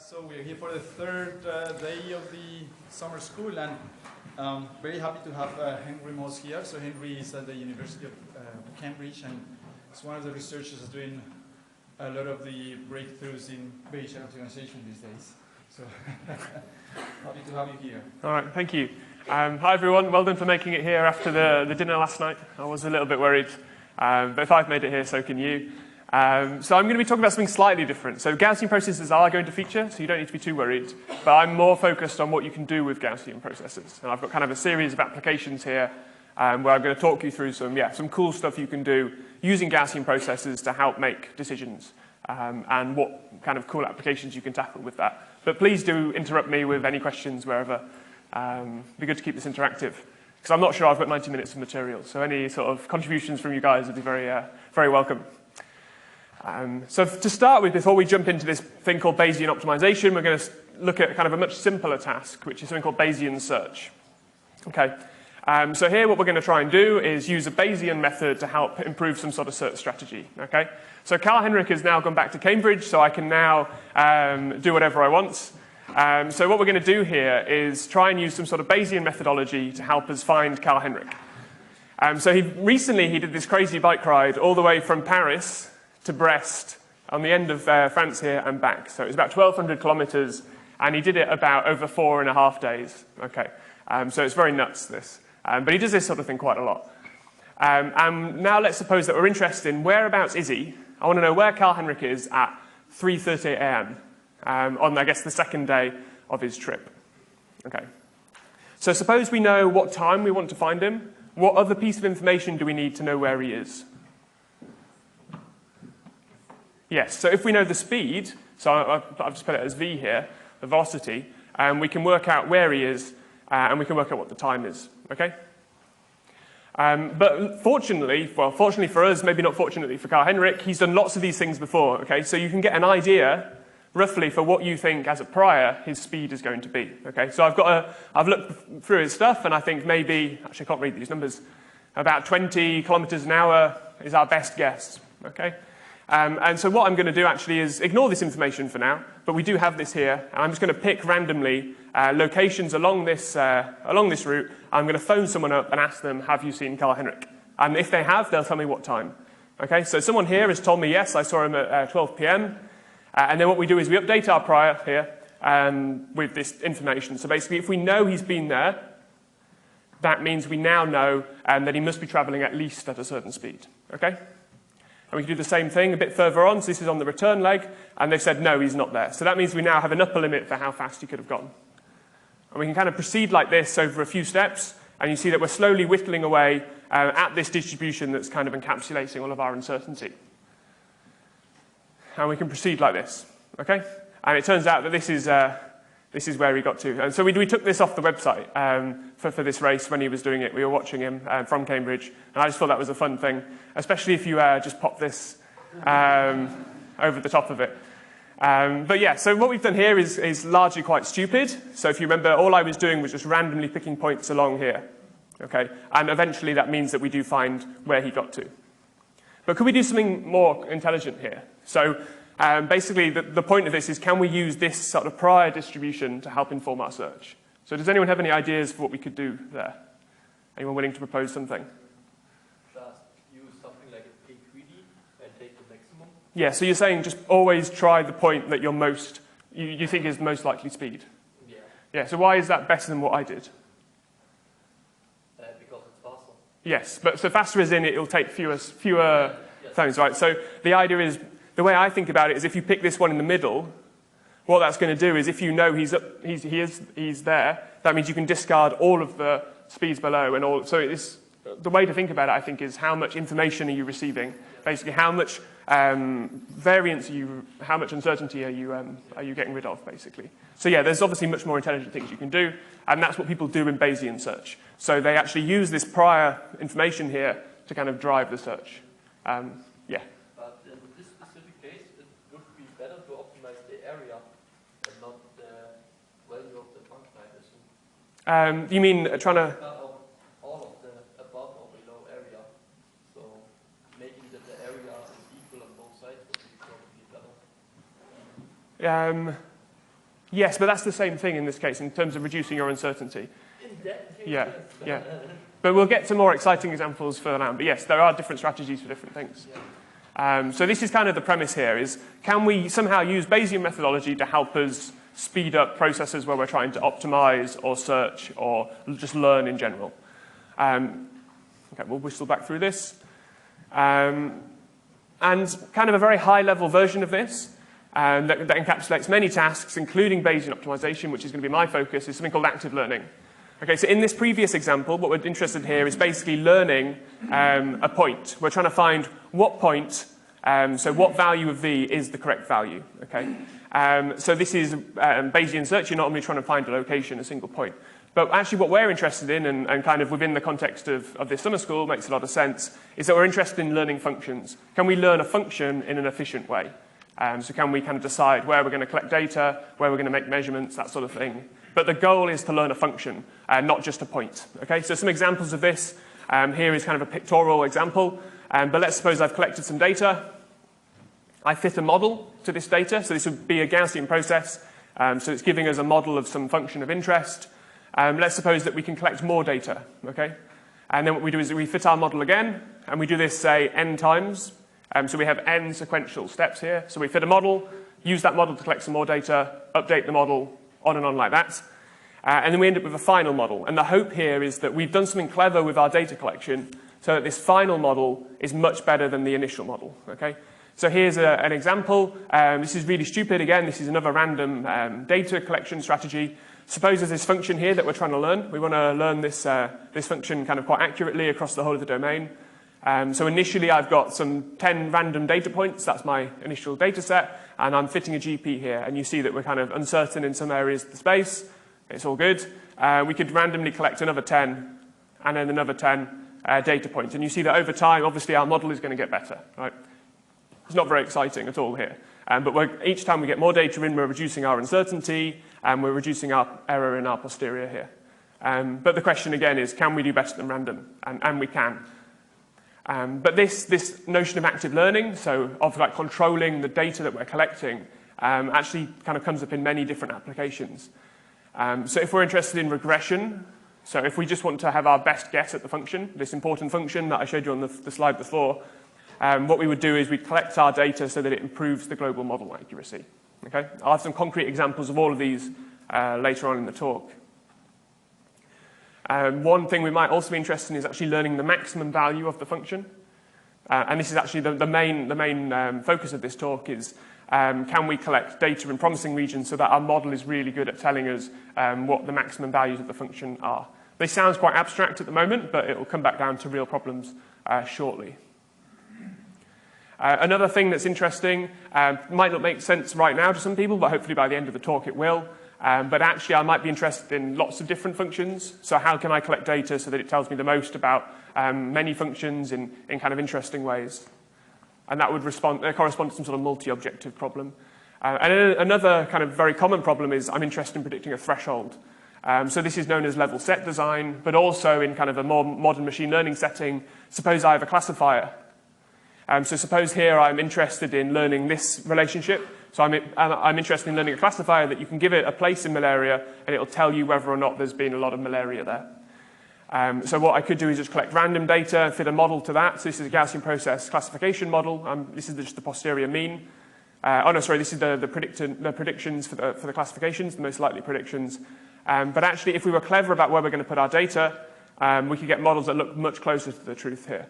So we're here for the third day of the summer school, and very happy to have Henry Moss here. So Henry is at the University of Cambridge, and is one of the researchers doing a lot of the breakthroughs in Bayesian optimization these days. So happy to have you here. All right, thank you. Hi everyone, well done for making it here after the dinner last night. I was a little bit worried, but if I've made it here, so can you. So I'm going to be talking about something slightly different. So Gaussian processes are going to feature, so you don't need to be too worried. But I'm more focused on what you can do with Gaussian processes. And I've got kind of a series of applications here where I'm going to talk you through some cool stuff you can do using Gaussian processes to help make decisions and what kind of cool applications you can tackle with that. But please do interrupt me with any questions wherever. It'd be good to keep this interactive, because I'm not sure I've got 90 minutes of material. So any sort of contributions from you guys would be very welcome. So to start with, before we jump into this thing called Bayesian optimization, we're going to look at kind of a much simpler task, which is something called Bayesian search. Okay. So here what we're going to try and do is use a Bayesian method to help improve some sort of search strategy. Okay. So Carl-Henrik has now gone back to Cambridge, so I can now do whatever I want. So what we're going to do here is try and use some sort of Bayesian methodology to help us find Carl-Henrik. So recently he did this crazy bike ride all the way from Paris to Brest on the end of France here and back. So it was about 1,200 kilometers, and he did it about over 4.5 days. Okay, so it's very nuts, this. But he does this sort of thing quite a lot. And now let's suppose that we're interested in whereabouts is he. I want to know where Carl-Henrik is at 3:30 a.m. On, I guess, the second day of his trip. Okay. So suppose we know what time we want to find him. What other piece of information do we need to know where he is? Yes, so if we know the speed, so I've just put it as v here, the velocity, we can work out where he is, and we can work out what the time is, okay? But fortunately for us, maybe not fortunately for Carl-Henrik, he's done lots of these things before, okay? So you can get an idea, roughly, for what you think, as a prior, his speed is going to be, okay? So I've looked through his stuff, and I think maybe, actually I can't read these numbers, about 20 kilometers an hour is our best guess, okay? And so what I'm going to do actually is ignore this information for now, but we do have this here, and I'm just going to pick randomly locations along this route. I'm going to phone someone up and ask them, have you seen Carl-Henrik? And if they have, they'll tell me what time. Okay, so someone here has told me, yes, I saw him at 12 p.m. And then what we do is we update our prior here with this information. So basically, if we know he's been there, that means we now know that he must be traveling at least at a certain speed. Okay? And we can do the same thing a bit further on. So this is on the return leg, and they've said, no, he's not there. So that means we now have an upper limit for how fast he could have gone. And we can kind of proceed like this over a few steps, and you see that we're slowly whittling away at this distribution that's kind of encapsulating all of our uncertainty. And we can proceed like this, okay? And it turns out that this is where he got to. And so we took this off the website for this race when he was doing it. We were watching him from Cambridge, and I just thought that was a fun thing, especially if you just pop this over the top of it. But yeah, so what we've done here is largely quite stupid. So if you remember, all I was doing was just randomly picking points along here, okay? And eventually that means that we do find where he got to. But could we do something more intelligent here? So basically, the point of this is, can we use this sort of prior distribution to help inform our search? So does anyone have any ideas for what we could do there? Anyone willing to propose something? Just use something like a take greedy and take the maximum. Yeah, so you're saying just always try the point that you're you think is most likely speed? Yeah. Yeah, so why is that better than what I did? Because it's faster. Yes, but so faster as in it'll take fewer Yes. things, right? So the idea is, the way I think about it is if you pick this one in the middle, what that's going to do is if you know he's there, that means you can discard all of the speeds below and all. So the way to think about it, I think, is how much information are you receiving? Basically, how much variance how much uncertainty are you getting rid of, basically? So yeah, there's obviously much more intelligent things you can do, and that's what people do in Bayesian search. So they actually use this prior information here to kind of drive the search. Yeah. But in this specific case, it would be better to optimize the area and not the value of the function, I assume. You mean trying to... All of the above or below area. So making that the area is equal on both sides would be probably better. Yes, but that's the same thing in this case in terms of reducing your uncertainty. In that case, Yeah, yes. yeah. But we'll get to more exciting examples further down. But yes, there are different strategies for different things. So this is kind of the premise here, is can we somehow use Bayesian methodology to help us speed up processes where we're trying to optimize or search or just learn in general? Okay, we'll whistle back through this. And kind of a very high-level version of this that encapsulates many tasks, including Bayesian optimization, which is going to be my focus, is something called active learning. Okay, so in this previous example, what we're interested in here is basically learning a point. We're trying to find what point, so what value of v is the correct value. Okay, so this is Bayesian search. You're not only trying to find a location, a single point. But actually what we're interested in, and kind of within the context of this summer school, makes a lot of sense, is that we're interested in learning functions. Can we learn a function in an efficient way? So can we kind of decide where we're going to collect data, where we're going to make measurements, that sort of thing. But the goal is to learn a function, not just a point. Okay, so some examples of this. Here is kind of a pictorial example. But let's suppose I've collected some data. I fit a model to this data. So this would be a Gaussian process. So it's giving us a model of some function of interest. Let's suppose that we can collect more data. Okay, and then what we do is we fit our model again. And we do this, say, n times. So we have n sequential steps here. So we fit a model, use that model to collect some more data, update the model, on and on like that. And then we end up with a final model. And the hope here is that we've done something clever with our data collection so that this final model is much better than the initial model. Okay? So here's an example. This is really stupid. Again, this is another random data collection strategy. Suppose there's this function here that we're trying to learn. We want to learn this function kind of quite accurately across the whole of the domain. So initially I've got some 10 random data points. That's my initial data set. And I'm fitting a GP here. And you see that we're kind of uncertain in some areas of the space. It's all good. We could randomly collect another 10 and then another 10 data points. And you see that over time, obviously, our model is going to get better. Right? It's not very exciting at all here. But each time we get more data in, we're reducing our uncertainty. And we're reducing our error in our posterior here. But the question, again, is can we do better than random? And we can. But this notion of active learning, so of like controlling the data that we're collecting, actually kind of comes up in many different applications. So if we're interested in regression, so if we just want to have our best guess at the function, this important function that I showed you on the slide before, what we would do is we'd collect our data so that it improves the global model accuracy. Okay? I'll have some concrete examples of all of these later on in the talk. One thing we might also be interested in is actually learning the maximum value of the function. And this is actually the main focus of this talk is can we collect data in promising regions so that our model is really good at telling us what the maximum values of the function are. This sounds quite abstract at the moment, but it will come back down to real problems shortly. Another thing that's interesting, might not make sense right now to some people, but hopefully by the end of the talk it will. But actually, I might be interested in lots of different functions. So how can I collect data so that it tells me the most about many functions in kind of interesting ways? And that would correspond to some sort of multi-objective problem. And another kind of very common problem is I'm interested in predicting a threshold. So this is known as level set design, but also in kind of a more modern machine learning setting, suppose I have a classifier. So suppose here I'm interested in learning this relationship. So I'm interested in learning a classifier that you can give it a place in malaria and it'll tell you whether or not there's been a lot of malaria there. So what I could do is just collect random data and fit a model to that. So this is a Gaussian process classification model. This is just the posterior mean. This is the predictions for the classifications, the most likely predictions. But actually, if we were clever about where we're going to put our data, we could get models that look much closer to the truth here.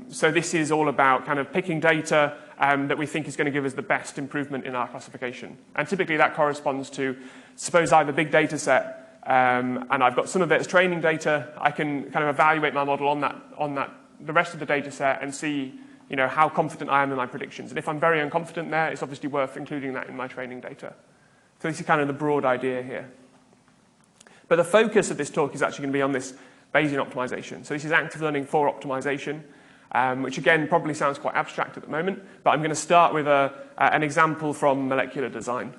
So this is all about kind of picking data that we think is going to give us the best improvement in our classification. And typically that corresponds to, suppose I have a big data set and I've got some of it as training data, I can kind of evaluate my model on the rest of the data set and see how confident I am in my predictions. And if I'm very unconfident there, it's obviously worth including that in my training data. So this is kind of the broad idea here. But the focus of this talk is actually going to be on this Bayesian optimization. So this is active learning for optimization, which again probably sounds quite abstract at the moment, but I'm going to start with an example from molecular design.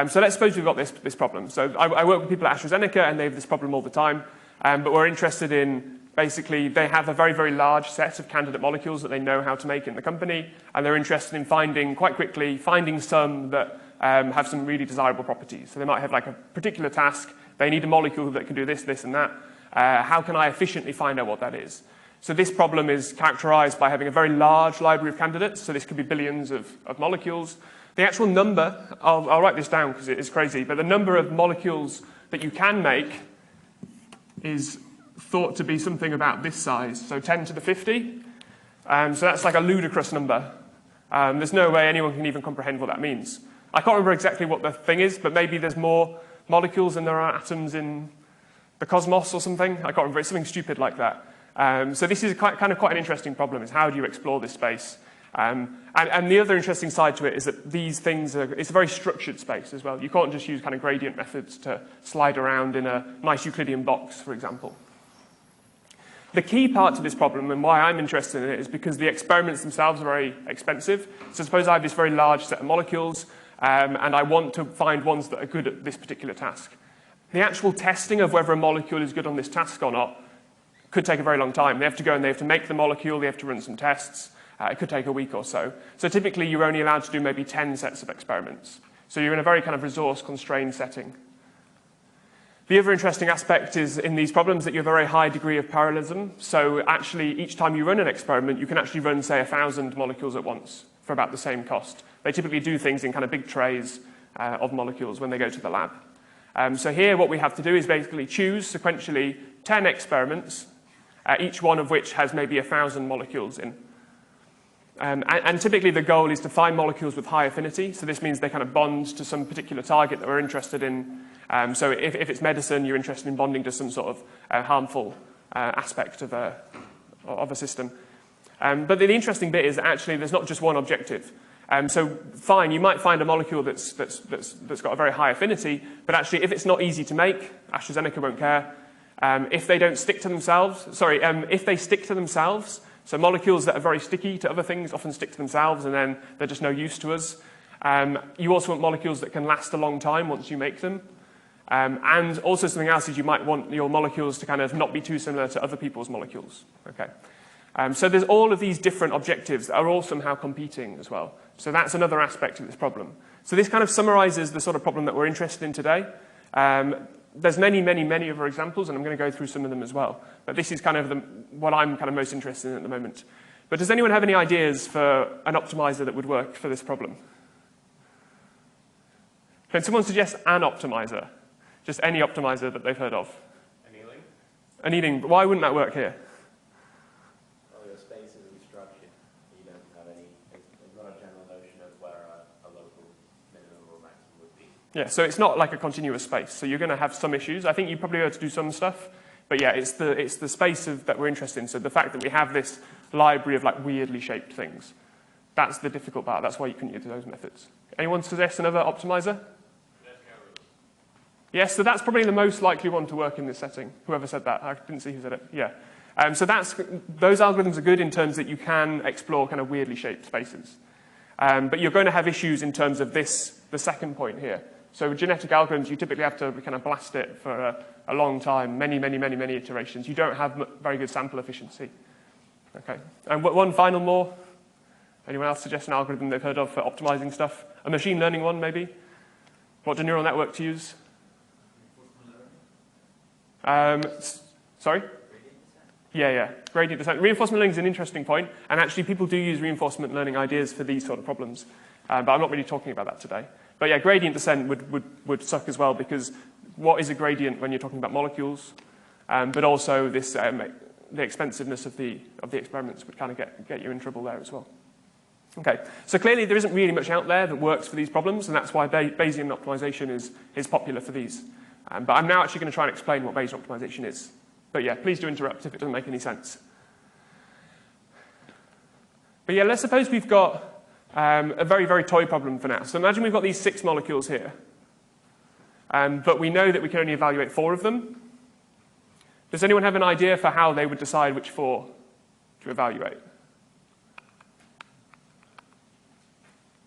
So let's suppose we've got this problem. So I work with people at AstraZeneca and they have this problem all the time, but we're interested in basically they have a very, very large set of candidate molecules that they know how to make in the company, and they're interested in finding quite quickly, finding some that have some really desirable properties. So they might have like a particular task. They need a molecule that can do this, this, and that. How can I efficiently find out what that is? So this problem is characterized by having a very large library of candidates. So this could be billions of molecules. The actual number, I'll write this down because it is crazy, but the number of molecules that you can make is thought to be something about this size, so 10 to the 50. So that's like a ludicrous number. There's no way anyone can even comprehend what that means. I can't remember exactly what the thing is, but maybe there's more molecules than there are atoms in the cosmos or something. I can't remember. It's something stupid like that. So this is kind of quite an interesting problem, is how do you explore this space? And the other interesting side to it is that these things it's a very structured space as well. You can't just use kind of gradient methods to slide around in a nice Euclidean box, for example. The key part to this problem, and why I'm interested in it, is because the experiments themselves are very expensive. So suppose I have this very large set of molecules, and I want to find ones that are good at this particular task. The actual testing of whether a molecule is good on this task or not could take a very long time. They have to go and they have to make the molecule, they have to run some tests. It could take a week or so. So typically you're only allowed to do maybe 10 sets of experiments. So you're in a very kind of resource-constrained setting. The other interesting aspect is in these problems that you have a very high degree of parallelism. So actually, each time you run an experiment, you can actually run, say, 1,000 molecules at once for about the same cost. They typically do things in kind of big trays of molecules when they go to the lab. So here what we have to do is basically choose sequentially 10 experiments, each one of which has maybe 1,000 molecules in. And typically the goal is to find molecules with high affinity. So this means they kind of bond to some particular target that we're interested in. So if it's medicine, you're interested in bonding to some sort of harmful aspect of a system. But the interesting bit is that actually there's not just one objective. So fine, you might find a molecule that's got a very high affinity, but actually if it's not easy to make, AstraZeneca won't care. If they don't stick to themselves, if they stick to themselves, so molecules that are very sticky to other things often stick to themselves and then they're just no use to us. You also want molecules that can last a long time once you make them. And also something else is you might want your molecules to kind of not be too similar to other people's molecules. Okay. So there's all of these different objectives that are all somehow competing as well. So that's another aspect of this problem. So this kind of summarizes the sort of problem that we're interested in today. There's many, many, many other examples, and I'm going to go through some of them as well. But this is kind of what I'm kind of most interested in at the moment. But does anyone have any ideas for an optimizer that would work for this problem? Can someone suggest an optimizer? Just any optimizer that they've heard of? Annealing? Annealing. But why wouldn't that work here? Well, your space isn't structured. You don't have any, there's not a general notion of where a local minimum or maximum would be. Yeah, so it's not like a continuous space. So you're going to have some issues. I think you probably ought to do some stuff. But yeah, it's the space that we're interested in. So the fact that we have this library of like weirdly shaped things. That's the difficult part. That's why you couldn't use those methods. Anyone suggest another optimizer? Yes, so that's probably the most likely one to work in this setting. Whoever said that, I didn't see who said it. Yeah. So those algorithms are good in terms that you can explore kind of weirdly shaped spaces. But you're going to have issues in terms of the second point here. So with genetic algorithms, you typically have to kind of blast it for a long time, many, many, many, many iterations. You don't have very good sample efficiency. Okay. And one final more. Anyone else suggest an algorithm they've heard of for optimizing stuff? A machine learning one, maybe? What do neural network to use? Sorry? Yeah. Gradient descent. Reinforcement learning is an interesting point, and actually people do use reinforcement learning ideas for these sort of problems. But I'm not really talking about that today. But yeah, gradient descent would suck as well, because what is a gradient when you're talking about molecules? But also this, the expensiveness of the experiments would kind of get you in trouble there as well. Okay, so clearly there isn't really much out there that works for these problems, and that's why Bayesian optimization is popular for these. But I'm now actually going to try and explain what Bayesian optimization is. But yeah, please do interrupt if it doesn't make any sense. But yeah, let's suppose we've got a very, very toy problem for now. So imagine we've got these 6 molecules here. But we know that we can only evaluate 4 of them. Does anyone have an idea for how they would decide which 4 to evaluate?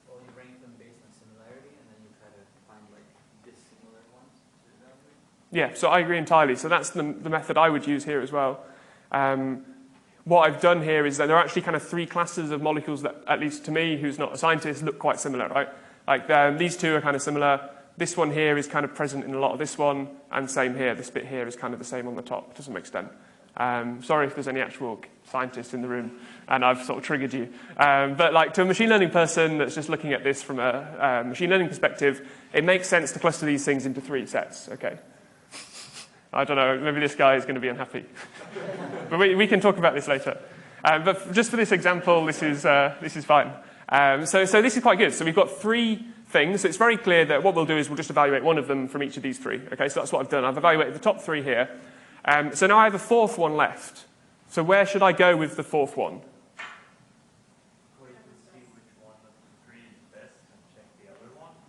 Well, you rank them based on similarity, and then you try to find like dissimilar ones to evaluate. Yeah, so I agree entirely. So that's the method I would use here as well. What I've done here is that there are actually kind of 3 classes of molecules that, at least to me, who's not a scientist, look quite similar, right? Like these two are kind of similar. This one here is kind of present in a lot of this one, and same here. This bit here is kind of the same on the top to some extent. Sorry if there's any actual scientists in the room, and I've sort of triggered you. But like to a machine learning person that's just looking at this from a machine learning perspective, it makes sense to cluster these things into 3 sets. Okay. I don't know, maybe this guy is going to be unhappy. But we can talk about this later. But just for this example, this is fine. So this is quite good. So we've got 3 things. So it's very clear that what we'll do is we'll just evaluate one of them from each of these 3. Okay, so that's what I've done. I've evaluated the top 3 here. So now I have a 4th one left. So where should I go with the 4th one?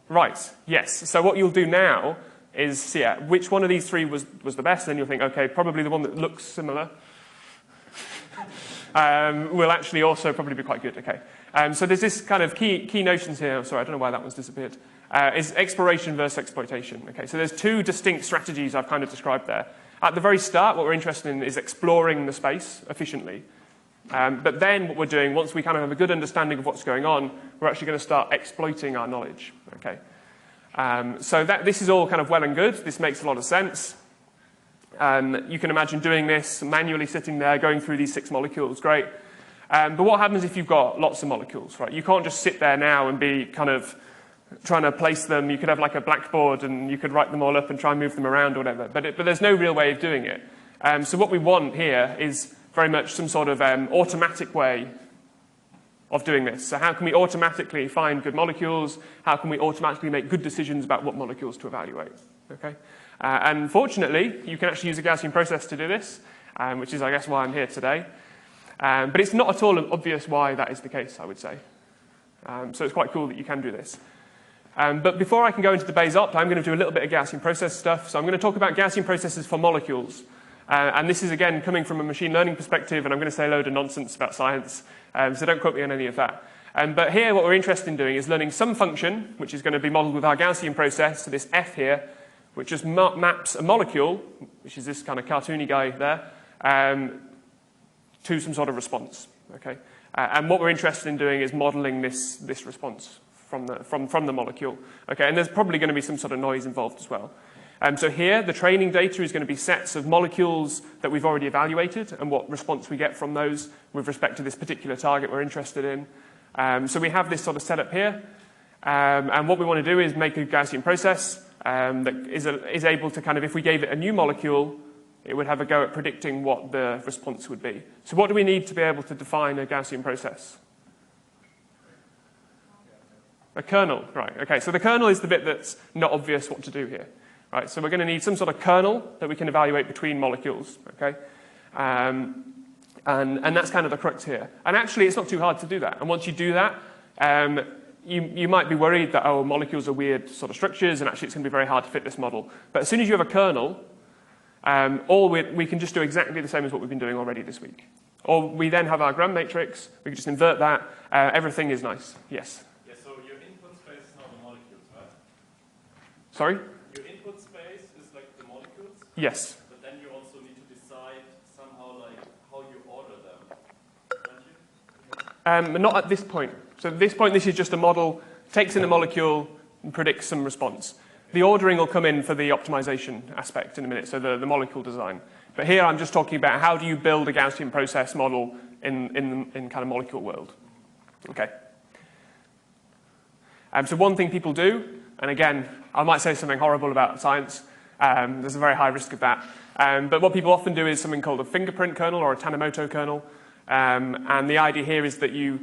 Right, yes. So what you'll do now is see which one of these 3 was the best, and you'll think, okay, probably the one that looks similar will actually also probably be quite good. Okay. So there's this kind of key notions here. Sorry, I don't know why that one's disappeared. Is exploration versus exploitation. Okay. So there's 2 distinct strategies I've kind of described there. At the very start, what we're interested in is exploring the space efficiently. But then what we're doing, once we kind of have a good understanding of what's going on, we're actually going to start exploiting our knowledge. Okay. So this is all kind of well and good. This makes a lot of sense. You can imagine doing this, manually sitting there, going through these 6 molecules. Great. But what happens if you've got lots of molecules, right? You can't just sit there now and be kind of trying to place them. You could have like a blackboard and you could write them all up and try and move them around or whatever. But there's no real way of doing it. So what we want here is very much some sort of automatic way of doing this. So how can we automatically find good molecules? How can we automatically make good decisions about what molecules to evaluate? Okay. And fortunately, you can actually use a Gaussian process to do this, which is, I guess, why I'm here today. But it's not at all obvious why that is the case, I would say. So it's quite cool that you can do this. But before I can go into the Bayes opt, I'm going to do a little bit of Gaussian process stuff. So I'm going to talk about Gaussian processes for molecules. And this is, again, coming from a machine learning perspective, and I'm going to say a load of nonsense about science. So don't quote me on any of that. But here, what we're interested in doing is learning some function, which is going to be modeled with our Gaussian process, so this f here, which just maps a molecule, which is this kind of cartoony guy there, to some sort of response. Okay? And what we're interested in doing is modeling this response from the molecule. Okay? And there's probably going to be some sort of noise involved as well. So here, the training data is going to be sets of molecules that we've already evaluated and what response we get from those with respect to this particular target we're interested in. So we have this sort of setup here. And what we want to do is make a Gaussian process that is able to kind of, if we gave it a new molecule, it would have a go at predicting what the response would be. So what do we need to be able to define a Gaussian process? A kernel, right. Okay, so the kernel is the bit that's not obvious what to do here. Right, so we're going to need some sort of kernel that we can evaluate between molecules, okay? And that's kind of the crux here. And actually, it's not too hard to do that. And once you do that, you might be worried that, oh, molecules are weird sort of structures, and actually it's going to be very hard to fit this model. But as soon as you have a kernel, we can just do exactly the same as what we've been doing already this week. Or we then have our gram matrix, we can just invert that, everything is nice. Yes? Yeah, so your input space is not the molecules, right? Sorry? Your input space is like the molecules? Yes. But then you also need to decide somehow like how you order them, don't you? Not at this point. So at this point, this is just a model, takes in a molecule and predicts some response. The ordering will come in for the optimization aspect in a minute, so the molecule design. But here I'm just talking about how do you build a Gaussian process model in kind of molecule world. Okay. So one thing people do, and again, I might say something horrible about science. There's a very high risk of that. But what people often do is something called a fingerprint kernel or a Tanimoto kernel. And the idea here is that you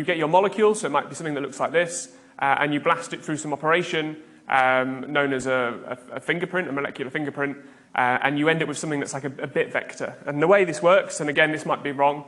get your molecule, so it might be something that looks like this, and you blast it through some operation known as a fingerprint, a molecular fingerprint, and you end up with something that's like a bit vector. And the way this works, and again, this might be wrong,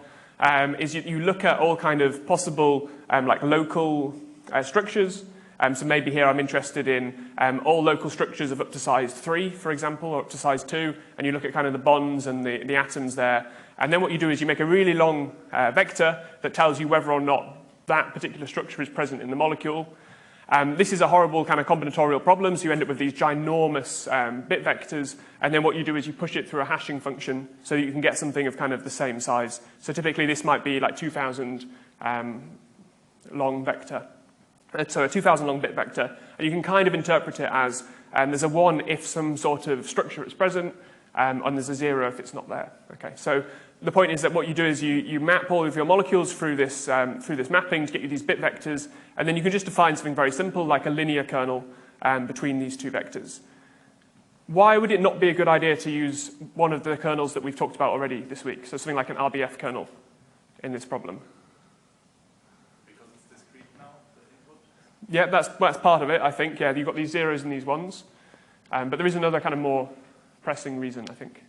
is you look at all kind of possible like local structures. So maybe here I'm interested in all local structures of up to size 3, for example, or up to size 2, and you look at kind of the bonds and the atoms there. And then what you do is you make a really long vector that tells you whether or not that particular structure is present in the molecule. This is a horrible kind of combinatorial problem, so you end up with these ginormous bit vectors, and then what you do is you push it through a hashing function so that you can get something of kind of the same size. So typically this might be like 2,000 long vector. So a 2,000 long bit vector, and you can kind of interpret it as there's a 1 if some sort of structure is present, and there's a 0 if it's not there. Okay, so the point is that what you do is you map all of your molecules through this mapping to get you these bit vectors, and then you can just define something very simple like a linear kernel between these two vectors. Why would it not be a good idea to use one of the kernels that we've talked about already this week? So something like an RBF kernel in this problem. Because it's discrete now, the input? Yeah, that's part of it, I think. Yeah, you've got these zeros and these ones. But there is another kind of more pressing reason, I think.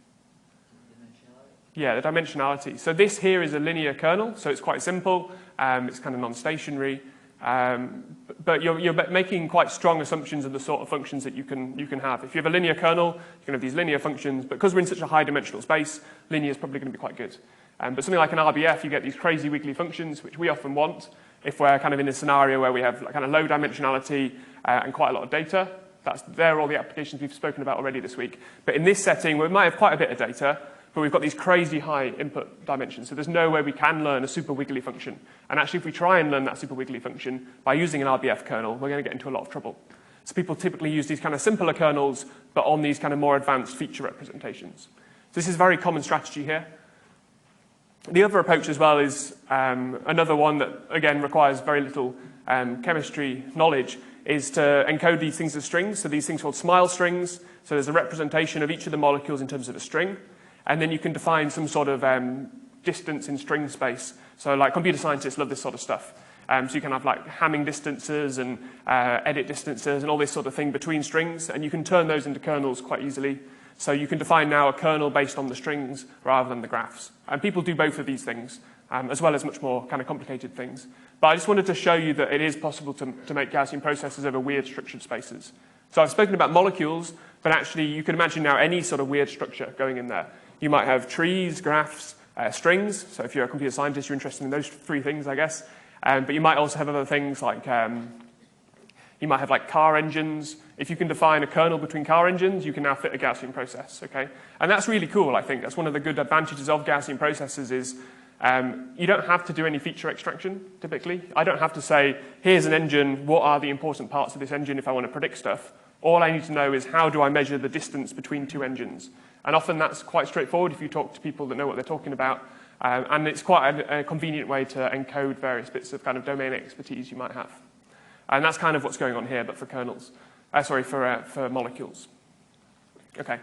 Dimensionality? Yeah, the dimensionality. So this here is a linear kernel, so it's quite simple. It's kind of non-stationary. But you're making quite strong assumptions of the sort of functions that you can have. If you have a linear kernel, you can have these linear functions, but because we're in such a high dimensional space, linear is probably going to be quite good. But something like an RBF, you get these crazy wiggly functions, which we often want if we're kind of in a scenario where we have like kind of low dimensionality and quite a lot of data. They're all the applications we've spoken about already this week. But in this setting, we might have quite a bit of data, but we've got these crazy high input dimensions. So there's no way we can learn a super wiggly function. And actually, if we try and learn that super wiggly function by using an RBF kernel, we're going to get into a lot of trouble. So people typically use these kind of simpler kernels, but on these kind of more advanced feature representations. So this is a very common strategy here. The other approach as well is another one that, again, requires very little chemistry knowledge, is to encode these things as strings. So these things called smile strings. So there's a representation of each of the molecules in terms of a string. And then you can define some sort of distance in string space. So like computer scientists love this sort of stuff. So you can have like Hamming distances and edit distances and all this sort of thing between strings. And you can turn those into kernels quite easily. So you can define now a kernel based on the strings rather than the graphs. And people do both of these things, as well as much more kind of complicated things. But I just wanted to show you that it is possible to make Gaussian processes over weird structured spaces. So I've spoken about molecules, but actually you can imagine now any sort of weird structure going in there. You might have trees, graphs, strings. So if you're a computer scientist, you're interested in those three things, I guess. But you might also have other things like you might have like car engines. If you can define a kernel between car engines, you can now fit a Gaussian process. Okay, and that's really cool. I think that's one of the good advantages of Gaussian processes is you don't have to do any feature extraction. Typically, I don't have to say, here's an engine. What are the important parts of this engine if I want to predict stuff? All I need to know is how do I measure the distance between two engines. And often that's quite straightforward if you talk to people that know what they're talking about. And it's quite a convenient way to encode various bits of kind of domain expertise you might have. And that's kind of what's going on here, but for kernels. For molecules. Okay.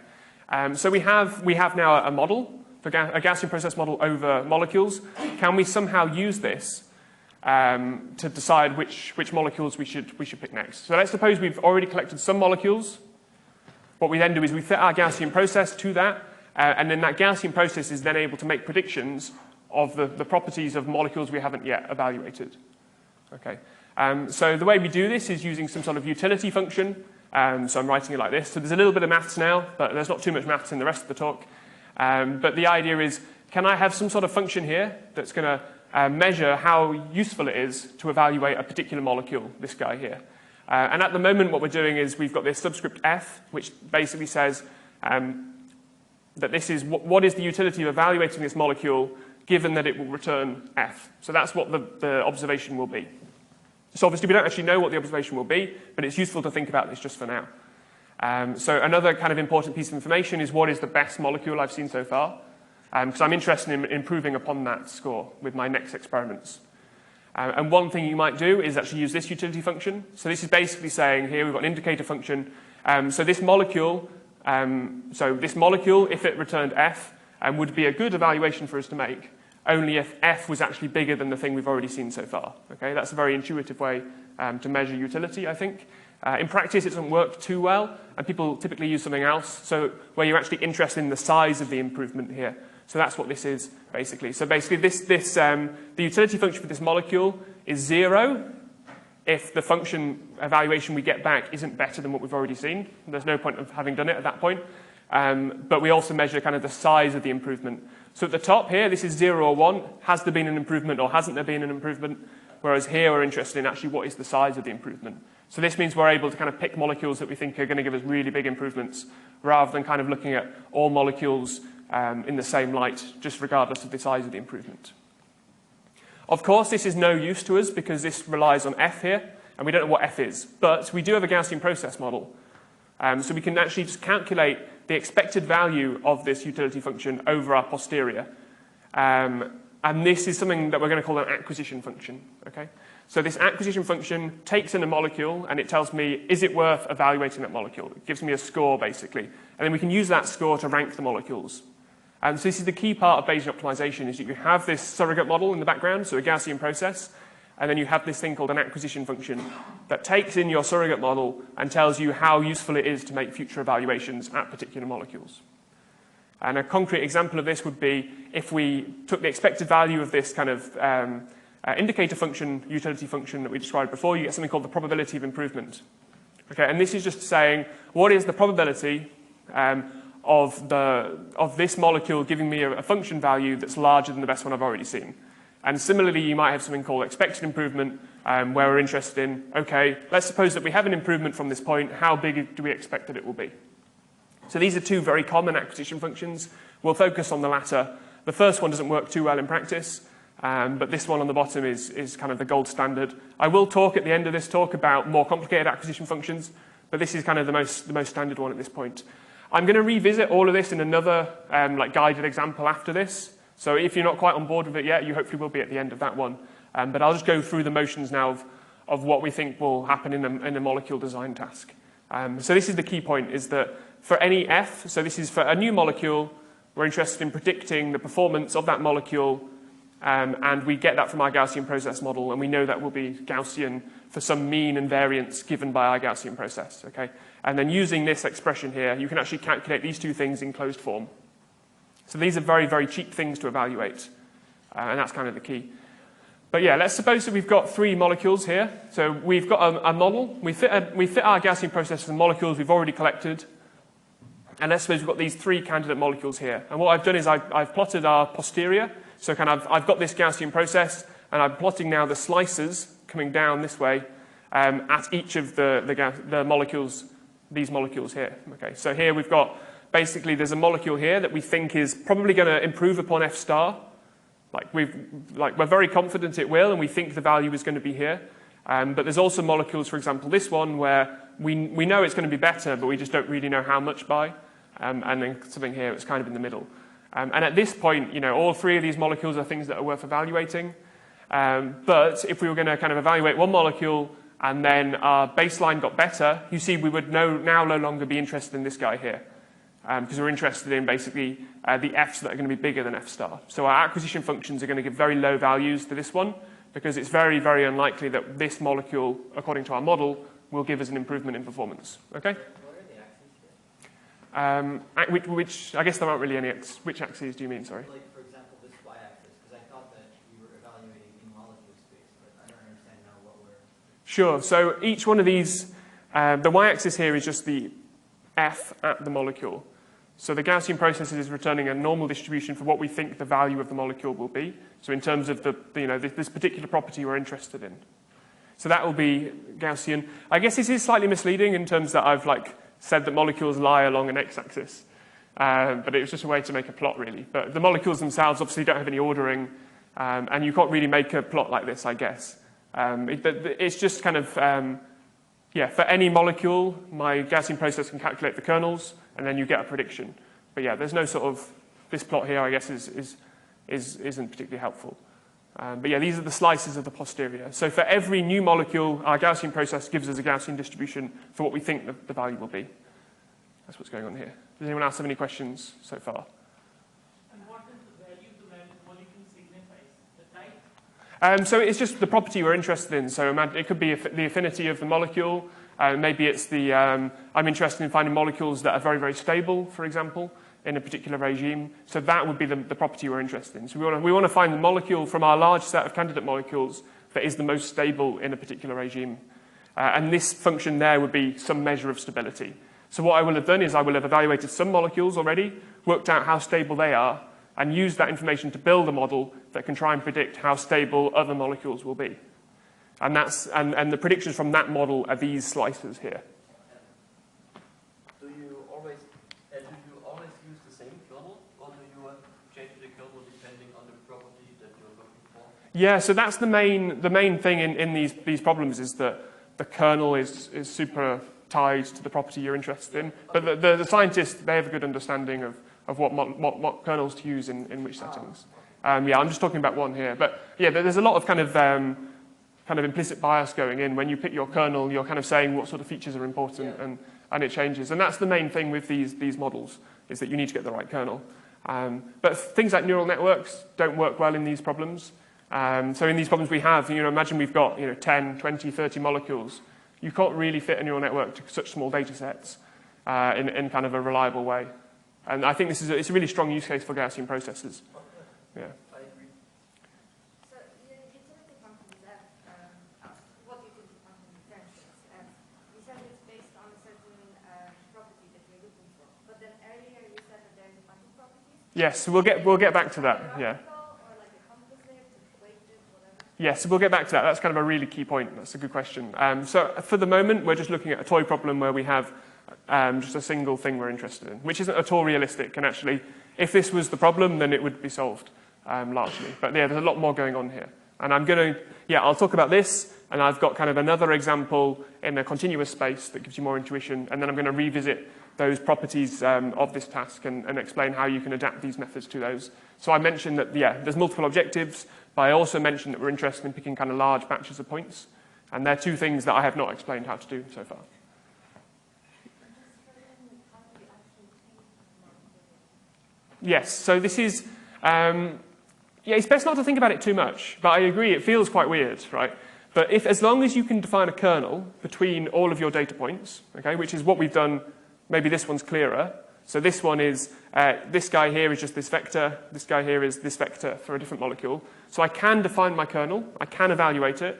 So we have now a model, a Gaussian process model over molecules. Can we somehow use this to decide which molecules we should pick next? So let's suppose we've already collected some molecules. What we then do is we fit our Gaussian process to that, and then that Gaussian process is then able to make predictions of the properties of molecules we haven't yet evaluated. Okay. So the way we do this is using some sort of utility function. So I'm writing it like this. So there's a little bit of maths now, but there's not too much maths in the rest of the talk. But the idea is, can I have some sort of function here that's going to measure how useful it is to evaluate a particular molecule, this guy here? And at the moment, what we're doing is we've got this subscript f, which basically says that this is what is the utility of evaluating this molecule given that it will return f. So that's what the observation will be. So obviously, we don't actually know what the observation will be, but it's useful to think about this just for now. So another kind of important piece of information is what is the best molecule I've seen so far, because I'm interested in improving upon that score with my next experiments. And one thing you might do is actually use this utility function. So this is basically saying here we've got an indicator function. So this molecule, if it returned f, would be a good evaluation for us to make, only if f was actually bigger than the thing we've already seen so far. Okay, that's a very intuitive way to measure utility, I think. In practice, it doesn't work too well, and people typically use something else, so where you're actually interested in the size of the improvement here. So that's what this is, basically. So basically, the utility function for this molecule is 0 if the function evaluation we get back isn't better than what we've already seen. There's no point of having done it at that point. But we also measure kind of the size of the improvement. So at the top here, this is 0 or 1. Has there been an improvement or hasn't there been an improvement? Whereas here, we're interested in actually what is the size of the improvement. So this means we're able to kind of pick molecules that we think are going to give us really big improvements, rather than kind of looking at all molecules in the same light, just regardless of the size of the improvement. Of course, this is no use to us because this relies on f here, and we don't know what f is. But we do have a Gaussian process model. So we can actually just calculate the expected value of this utility function over our posterior. And this is something that we're going to call an acquisition function. Okay? So this acquisition function takes in a molecule, and it tells me, is it worth evaluating that molecule? It gives me a score, basically. And then we can use that score to rank the molecules. And so this is the key part of Bayesian optimization, is that you have this surrogate model in the background, so a Gaussian process, and then you have this thing called an acquisition function that takes in your surrogate model and tells you how useful it is to make future evaluations at particular molecules. And a concrete example of this would be if we took the expected value of this kind of indicator function, utility function that we described before, you get something called the probability of improvement. Okay, and this is just saying, what is the probability of this molecule giving me a function value that's larger than the best one I've already seen? And similarly, you might have something called expected improvement, where we're interested in, okay, let's suppose that we have an improvement from this point, how big do we expect that it will be? So these are two very common acquisition functions. We'll focus on the latter. The first one doesn't work too well in practice, but this one on the bottom is kind of the gold standard. I will talk at the end of this talk about more complicated acquisition functions, but this is kind of the most standard one at this point. I'm going to revisit all of this in another like guided example after this. So if you're not quite on board with it yet, you hopefully will be at the end of that one. But I'll just go through the motions now of what we think will happen in a molecule design task. So this is the key point, is that for any f, so this is for a new molecule, we're interested in predicting the performance of that molecule, and we get that from our Gaussian process model, and we know that will be Gaussian for some mean and variance given by our Gaussian process. Okay? And then using this expression here, you can actually calculate these two things in closed form. So these are very, very cheap things to evaluate, and that's kind of the key. But yeah, let's suppose that we've got three molecules here. So we've got a model. We fit our Gaussian process with molecules we've already collected. And let's suppose we've got these three candidate molecules here. And what I've done is I've plotted our posterior. So I've got this Gaussian process, and I'm plotting now the slices coming down this way at each of the molecules, these molecules here. Okay, so here we've got, basically there's a molecule here that we think is probably going to improve upon F star. We're very confident it will, and we think the value is going to be here. But there's also molecules, for example, this one, where we know it's going to be better, but we just don't really know how much by. And then something here that's kind of in the middle. And at this point, all three of these molecules are things that are worth evaluating. But if we were going to kind of evaluate one molecule and then our baseline got better, you see we would now no longer be interested in this guy here. Because we're interested in basically the f's that are going to be bigger than f star. So our acquisition functions are going to give very low values to this one, because it's very, very unlikely that this molecule, according to our model, will give us an improvement in performance. Okay? Which I guess there aren't really any. Which axes do you mean? Sorry. Like, for example, this y-axis, because I thought that we were evaluating in molecule space, but I don't understand now what we're. Sure. So each one of these, the y-axis here is just the f at the molecule. So the Gaussian process is returning a normal distribution for what we think the value of the molecule will be. So in terms of this particular property we're interested in. So that will be Gaussian. I guess this is slightly misleading in terms that I've said that molecules lie along an x-axis. But it was just a way to make a plot, really. But the molecules themselves obviously don't have any ordering, and you can't really make a plot like this, I guess. It's just kind of, for any molecule, my Gaussian process can calculate the kernels, and then you get a prediction. But yeah, there's no sort of, this plot here, I guess, isn't particularly helpful. But yeah, these are the slices of the posterior. So for every new molecule, our Gaussian process gives us a Gaussian distribution for what we think the value will be. That's what's going on here. Does anyone else have any questions so far? And what is the value the molecule signifies? The type? So it's just the property we're interested in. So it could be the affinity of the molecule. Maybe it's the, I'm interested in finding molecules that are very, very stable, for example, in a particular regime. So that would be the property we're interested in. So we want to find the molecule from our large set of candidate molecules that is the most stable in a particular regime. And this function there would be some measure of stability. So what I will have done is I will have evaluated some molecules already, worked out how stable they are, and used that information to build a model that can try and predict how stable other molecules will be. And the predictions from that model are these slices here. Do you always use the same kernel, or do you change the kernel depending on the property that you're looking for? Yeah, so that's the main thing in these problems, is that the kernel is super tied to the property you're interested in. But the scientists, they have a good understanding of what kernels to use in which settings. Yeah, I'm just talking about one here. But yeah, there's a lot of kind of implicit bias going in. When you pick your kernel, you're kind of saying what sort of features are important, and it changes. And that's the main thing with these models, is that you need to get the right kernel. But things like neural networks don't work well in these problems. So in these problems we have, imagine we've got 10, 20, 30 molecules. You can't really fit a neural network to such small data sets in kind of a reliable way. And I think it's a really strong use case for Gaussian processes. Yeah. I agree. So your utility function is what utility function differentiates. You said it's based on a certain property that you're looking for. But then earlier you said that there's a bunch of properties. Yes, we'll get back to that. Yeah. Or like a composite, weighted, whatever. Yes, we'll get back to that. That's kind of a really key point. That's a good question. So for the moment, we're just looking at a toy problem where we have just a single thing we're interested in, which isn't at all realistic. And actually, if this was the problem, then it would be solved largely. But yeah, there's a lot more going on here. And I'll talk about this, and I've got kind of another example in a continuous space that gives you more intuition, and then I'm going to revisit those properties of this task and explain how you can adapt these methods to those. So I mentioned that, there's multiple objectives, but I also mentioned that we're interested in picking kind of large batches of points, and they're two things that I have not explained how to do so far. Yes, so this is, it's best not to think about it too much, but I agree, it feels quite weird, right? But as long as you can define a kernel between all of your data points, okay, which is what we've done, maybe this one's clearer. So this one is, this guy here is just this vector, this guy here is this vector for a different molecule. So I can define my kernel, I can evaluate it,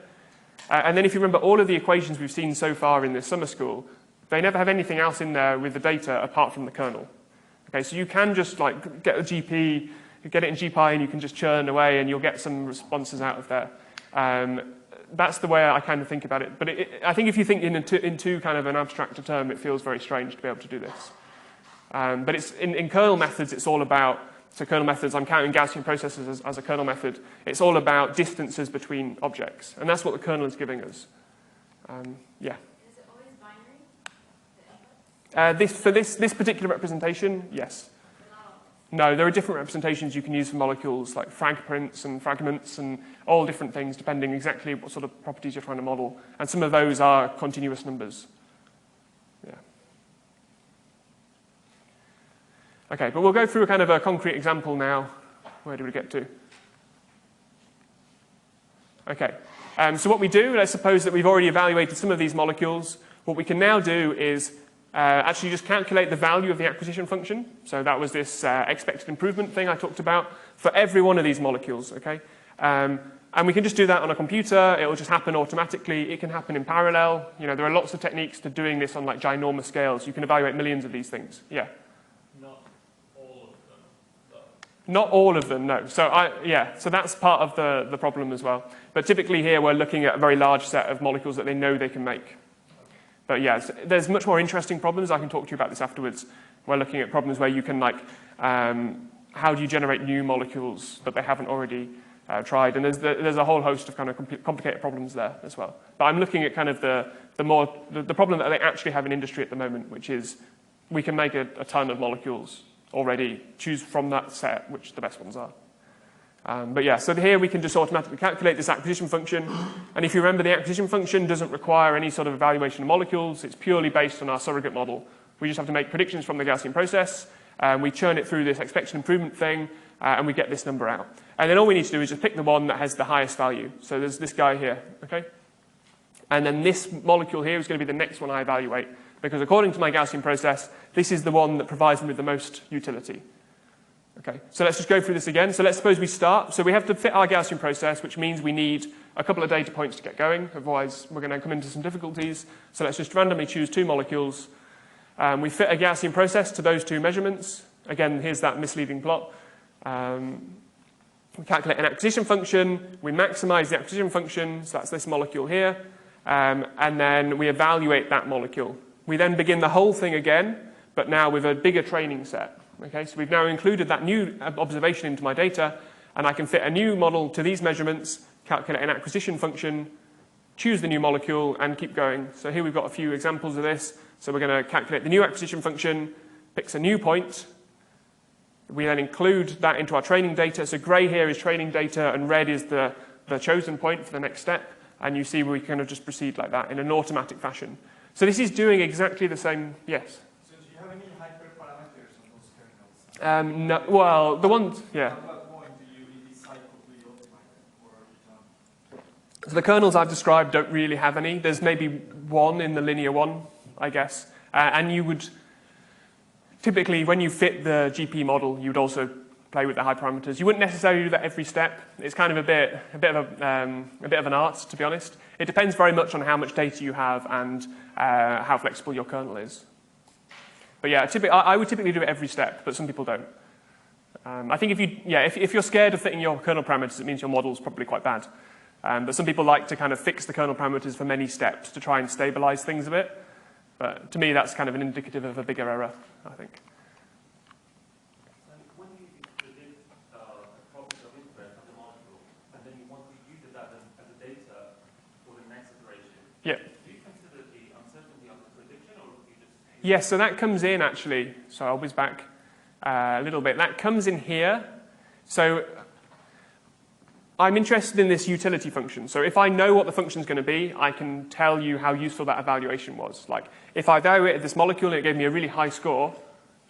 and then if you remember all of the equations we've seen so far in this summer school, they never have anything else in there with the data apart from the kernel. Okay, so you can just get a GP, you get it in GPy, and you can just churn away, and you'll get some responses out of there. That's the way I kind of think about it. But I think if you think in too kind of an abstract term, it feels very strange to be able to do this. But it's in kernel methods, it's all about. So kernel methods, I'm counting Gaussian processes as a kernel method. It's all about distances between objects, and that's what the kernel is giving us. Yeah. Is it always binary? For this particular representation, yes. No, there are different representations you can use for molecules, like fragments and all different things, depending exactly what sort of properties you're trying to model. And some of those are continuous numbers. Yeah. Okay, but we'll go through a kind of a concrete example now. Where do we get to? Okay, so what we do, let's suppose that we've already evaluated some of these molecules. What we can now do is actually just calculate the value of the acquisition function. So that was this expected improvement thing I talked about for every one of these molecules, okay? And we can just do that on a computer. It will just happen automatically. It can happen in parallel. There are lots of techniques to doing this on ginormous scales. You can evaluate millions of these things. Yeah? Not all of them, though. Not all of them, no. So that's part of the problem as well. But typically here we're looking at a very large set of molecules that they know they can make. But yeah, there's much more interesting problems. I can talk to you about this afterwards. We're looking at problems where you can how do you generate new molecules that they haven't already tried? And there's a whole host of kind of complicated problems there as well. But I'm looking at kind of the problem that they actually have in industry at the moment, which is we can make a ton of molecules already, choose from that set which the best ones are. But yeah, so here we can just automatically calculate this acquisition function. And if you remember, the acquisition function doesn't require any sort of evaluation of molecules. It's purely based on our surrogate model. We just have to make predictions from the Gaussian process. We churn it through this expected improvement thing, and we get this number out. And then all we need to do is just pick the one that has the highest value. So there's this guy here, okay? And then this molecule here is going to be the next one I evaluate, because according to my Gaussian process, this is the one that provides me with the most utility. Okay, so let's just go through this again. So let's suppose we start. So we have to fit our Gaussian process, which means we need a couple of data points to get going. Otherwise, we're going to come into some difficulties. So let's just randomly choose two molecules. We fit a Gaussian process to those two measurements. Again, here's that misleading plot. We calculate an acquisition function. We maximize the acquisition function. So that's this molecule here. And then we evaluate that molecule. We then begin the whole thing again, but now with a bigger training set. Okay, so we've now included that new observation into my data, and I can fit a new model to these measurements, calculate an acquisition function, choose the new molecule, and keep going. So here we've got a few examples of this. So we're going to calculate the new acquisition function, picks a new point. We then include that into our training data. So grey here is training data, and red is the chosen point for the next step. And you see we kind of just proceed like that in an automatic fashion. So this is doing exactly the same, yes? So do you have any hyperparameters on those kernels? No, well, the ones, yeah. At what point do you decide completely optimize them, or you don't? So the kernels I've described don't really have any. There's maybe one in the linear one, I guess. And you would, typically when you fit the GP model, you would also play with the hyperparameters. You wouldn't necessarily do that every step. It's kind of a bit of an art, to be honest. It depends very much on how much data you have and how flexible your kernel is. But yeah, I would typically do it every step, but some people don't. I think if you're scared of fitting your kernel parameters, it means your model's probably quite bad. But some people like to kind of fix the kernel parameters for many steps to try and stabilize things a bit. But to me, that's kind of an indicative of a bigger error, I think. When you predict a property of interest of the molecule, and then you want to use that as a data for the next iteration, Yeah. do you consider the uncertainty of the prediction, or do you just... Yes, so that comes in actually. So I'll whiz back a little bit. That comes in here. So I'm interested in this utility function. So if I know what the function is going to be, I can tell you how useful that evaluation was. Like if I evaluated this molecule and it gave me a really high score,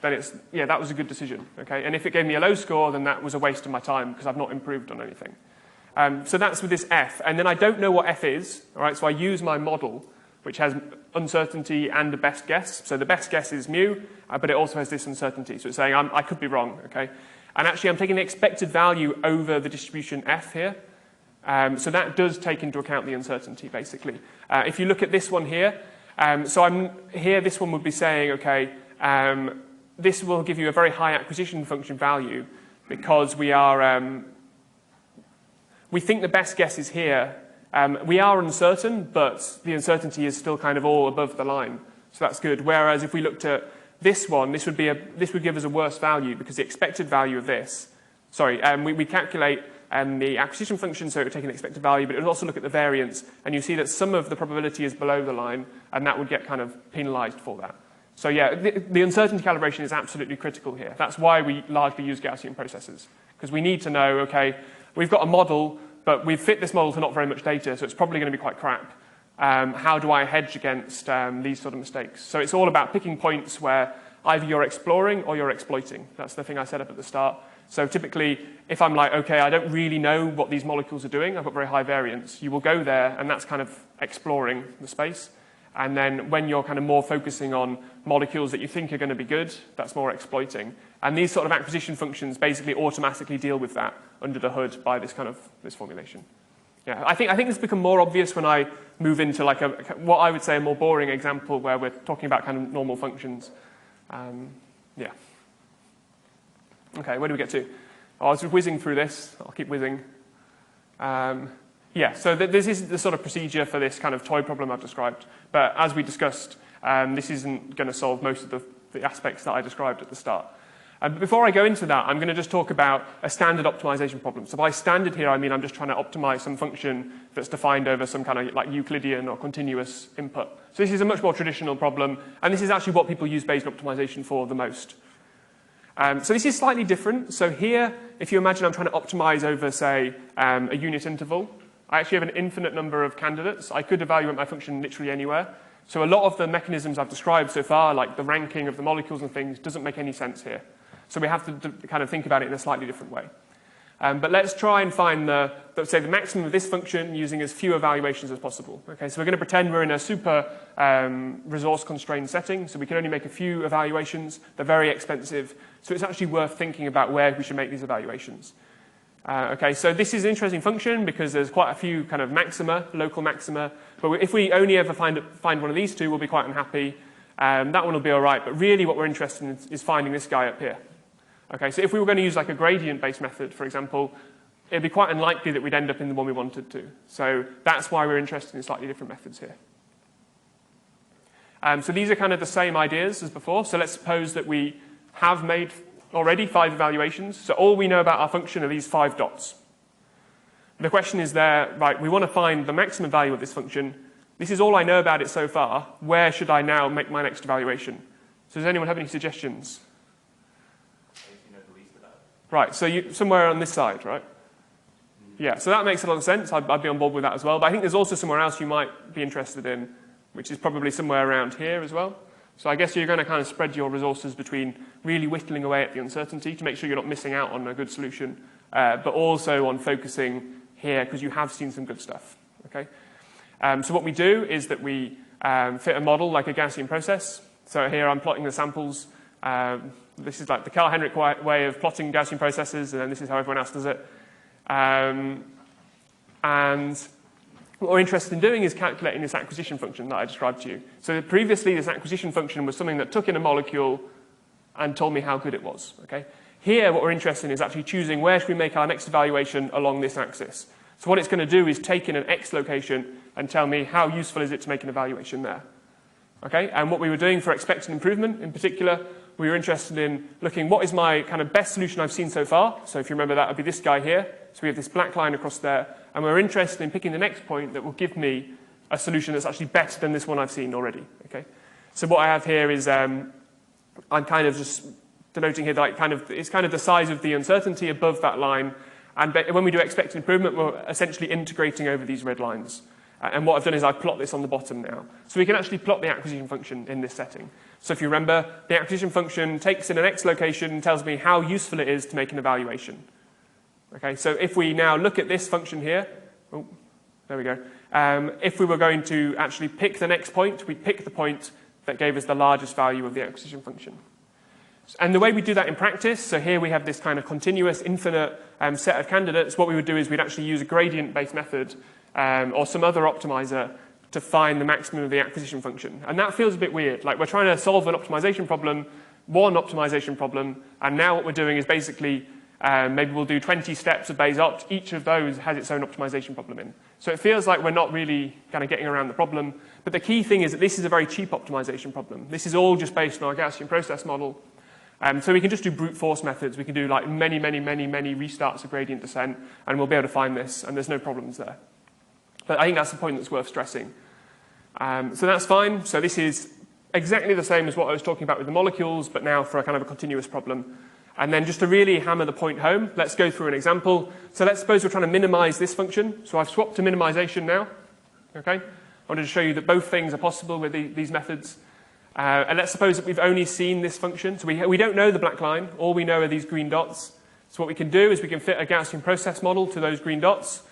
then that was a good decision. Okay? And if it gave me a low score, then that was a waste of my time because I've not improved on anything. So that's with this F. And then I don't know what F is. All right? So I use my model, which has uncertainty and the best guess. So the best guess is mu, but it also has this uncertainty. So it's saying I could be wrong. Okay? And actually, I'm taking the expected value over the distribution F here. So that does take into account the uncertainty, basically. If you look at this one here, this one would be saying, okay, this will give you a very high acquisition function value because we think the best guess is here. We are uncertain, but the uncertainty is still kind of all above the line. So that's good. Whereas if we looked at this one, this would give us a worse value because the expected value of this, we calculate the acquisition function, so it would take an expected value, but it would also look at the variance, and you see that some of the probability is below the line, and that would get kind of penalized for that. So yeah, the uncertainty calibration is absolutely critical here. That's why we largely use Gaussian processes, because we need to know, okay, we've got a model, but we've fit this model to not very much data, so it's probably going to be quite crap. How do I hedge against these sort of mistakes? So it's all about picking points where either you're exploring or you're exploiting. That's the thing I set up at the start. So typically, if I'm like, okay, I don't really know what these molecules are doing, I've got very high variance, you will go there, and that's kind of exploring the space. And then when you're kind of more focusing on molecules that you think are going to be good, that's more exploiting. And these sort of acquisition functions basically automatically deal with that under the hood by this formulation. Yeah, I think this become more obvious when I move into like what I would say a more boring example where we're talking about kind of normal functions. Yeah. Okay, where do we get to? I was whizzing through this. I'll keep whizzing. Yeah, so this is the sort of procedure for this kind of toy problem I've described. But as we discussed, this isn't going to solve most of the aspects that I described at the start. But before I go into that, I'm going to just talk about a standard optimization problem. So by standard here, I mean I'm just trying to optimize some function that's defined over some kind of like Euclidean or continuous input. So this is a much more traditional problem, and this is actually what people use Bayesian optimization for the most. So this is slightly different. So here, if you imagine I'm trying to optimize over, say, a unit interval, I actually have an infinite number of candidates. I could evaluate my function literally anywhere. So a lot of the mechanisms I've described so far, like the ranking of the molecules and things, doesn't make any sense here. So we have to kind of think about it in a slightly different way. But let's try and find the maximum of this function using as few evaluations as possible. Okay, so we're going to pretend we're in a super resource-constrained setting, so we can only make a few evaluations. They're very expensive, so it's actually worth thinking about where we should make these evaluations. Okay, so this is an interesting function because there's quite a few kind of maxima, local maxima. But if we only ever find one of these two, we'll be quite unhappy. That one will be all right, but really what we're interested in is finding this guy up here. Okay, so if we were going to use like a gradient-based method, for example, it'd be quite unlikely that we'd end up in the one we wanted to. So that's why we're interested in slightly different methods here. So these are kind of the same ideas as before. So let's suppose that we have made already 5 evaluations. So all we know about our function are these 5 dots. the question is there, right, we want to find the maximum value of this function. This is all I know about it so far. Where should I now make my next evaluation? So does anyone have any suggestions? Right, so somewhere on this side, right? Yeah, so that makes a lot of sense. I'd be on board with that as well. But I think there's also somewhere else you might be interested in, which is probably somewhere around here as well. So I guess you're going to kind of spread your resources between really whittling away at the uncertainty to make sure you're not missing out on a good solution, but also on focusing here because you have seen some good stuff. Okay. So what we do is that we fit a model like a Gaussian process. So here I'm plotting the samples. This is like the Carl-Henric way of plotting Gaussian processes, and then this is how everyone else does it. And what we're interested in doing is calculating this acquisition function that I described to you. So previously, this acquisition function was something that took in a molecule and told me how good it was. Okay? Here, what we're interested in is actually choosing where should we make our next evaluation along this axis. So what it's going to do is take in an X location and tell me how useful is it to make an evaluation there. Okay? And what we were doing for expected improvement in particular, we were interested in looking what is my kind of best solution I've seen so far. So if you remember, that would be this guy here. So we have this black line across there. And we're interested in picking the next point that will give me a solution that's actually better than this one I've seen already. Okay? So what I have here is I'm kind of just denoting here that it's kind of the size of the uncertainty above that line. And when we do expected improvement, we're essentially integrating over these red lines. And what I've done is I've plot this on the bottom now. So we can actually plot the acquisition function in this setting. So if you remember, the acquisition function takes in an X location and tells me how useful it is to make an evaluation. Okay, so if we now look at this function here, oh, there we go. If we were going to actually pick the next point, we pick the point that gave us the largest value of the acquisition function. And the way we do that in practice, so here we have this kind of continuous, infinite set of candidates. What we would do is we'd actually use a gradient-based method or some other optimizer to find the maximum of the acquisition function. And that feels a bit weird. Like we're trying to solve an optimization problem, one optimization problem, and now what we're doing is basically maybe we'll do 20 steps of Bayes opt. Each of those has its own optimization problem in. So it feels like we're not really kind of getting around the problem. But the key thing is that this is a very cheap optimization problem. This is all just based on our Gaussian process model. So we can just do brute force methods. We can do like many restarts of gradient descent, and we'll be able to find this, and there's no problems there. But I think that's the point that's worth stressing. So that's fine. So this is exactly the same as what I was talking about with the molecules, but now for a kind of a continuous problem. And then just to really hammer the point home, let's go through an example. So let's suppose we're trying to minimize this function. So I've swapped to minimization now. Okay? I wanted to show you that both things are possible with these methods. And let's suppose that we've only seen this function. So we don't know the black line. All we know are these green dots. So what we can do is we can fit a Gaussian process model to those green dots.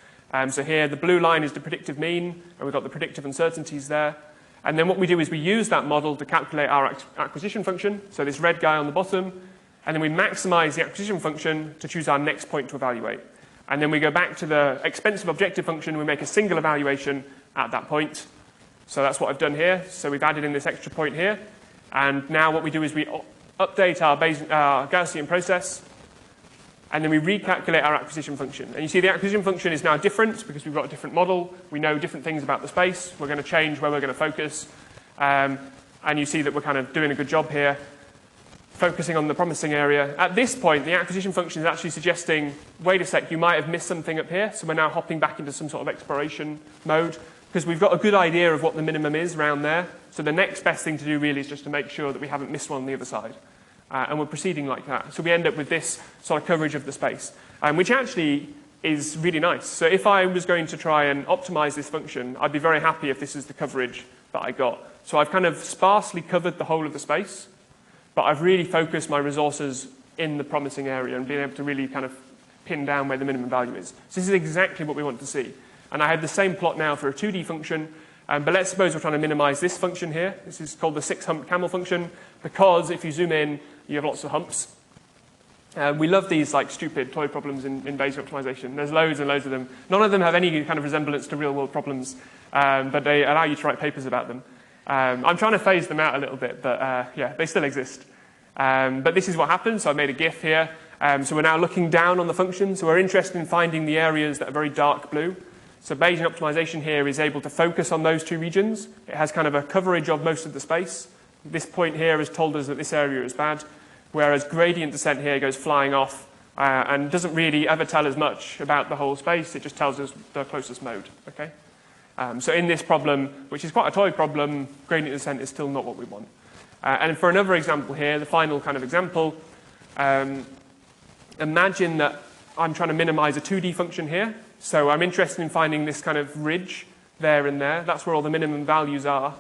So here the blue line is the predictive mean, and we've got the predictive uncertainties there. And then what we do is we use that model to calculate our acquisition function, so this red guy on the bottom, and then we maximize the acquisition function to choose our next point to evaluate. And then we go back to the expensive objective function, we make a single evaluation at that point. So that's what I've done here. So we've added in this extra point here. And now what we do is we update our Gaussian process, and then we recalculate our acquisition function. And you see the acquisition function is now different because we've got a different model. We know different things about the space. We're going to change where we're going to focus. And you see that we're kind of doing a good job here, focusing on the promising area. At this point, the acquisition function is actually suggesting, wait a sec, you might have missed something up here. So we're now hopping back into some sort of exploration mode because we've got a good idea of what the minimum is around there. So the next best thing to do really is just to make sure that we haven't missed one on the other side. And we're proceeding like that. So we end up with this sort of coverage of the space, which actually is really nice. So if I was going to try and optimize this function, I'd be very happy if this is the coverage that I got. So I've kind of sparsely covered the whole of the space, but I've really focused my resources in the promising area and been able to really kind of pin down where the minimum value is. So this is exactly what we want to see. And I have the same plot now for a 2D function. But let's suppose we're trying to minimize this function here. This is called the 6-hump camel function, because if you zoom in, you have lots of humps. We love these like stupid toy problems in Bayesian optimization. There's loads and loads of them. None of them have any kind of resemblance to real-world problems, but they allow you to write papers about them. I'm trying to phase them out a little bit, but yeah, they still exist. But this is what happens. So I made a GIF here. So we're now looking down on the function. So we're interested in finding the areas that are very dark blue. So Bayesian optimization here is able to focus on those two regions. It has kind of a coverage of most of the space. This point here has told us that this area is bad, whereas gradient descent here goes flying off and doesn't really ever tell us much about the whole space. It just tells us the closest mode. Okay? So in this problem, which is quite a toy problem, gradient descent is still not what we want. And for another example here, the final kind of example, imagine that I'm trying to minimize a 2D function here. So I'm interested in finding this kind of ridge there and there. That's where all the minimum values are.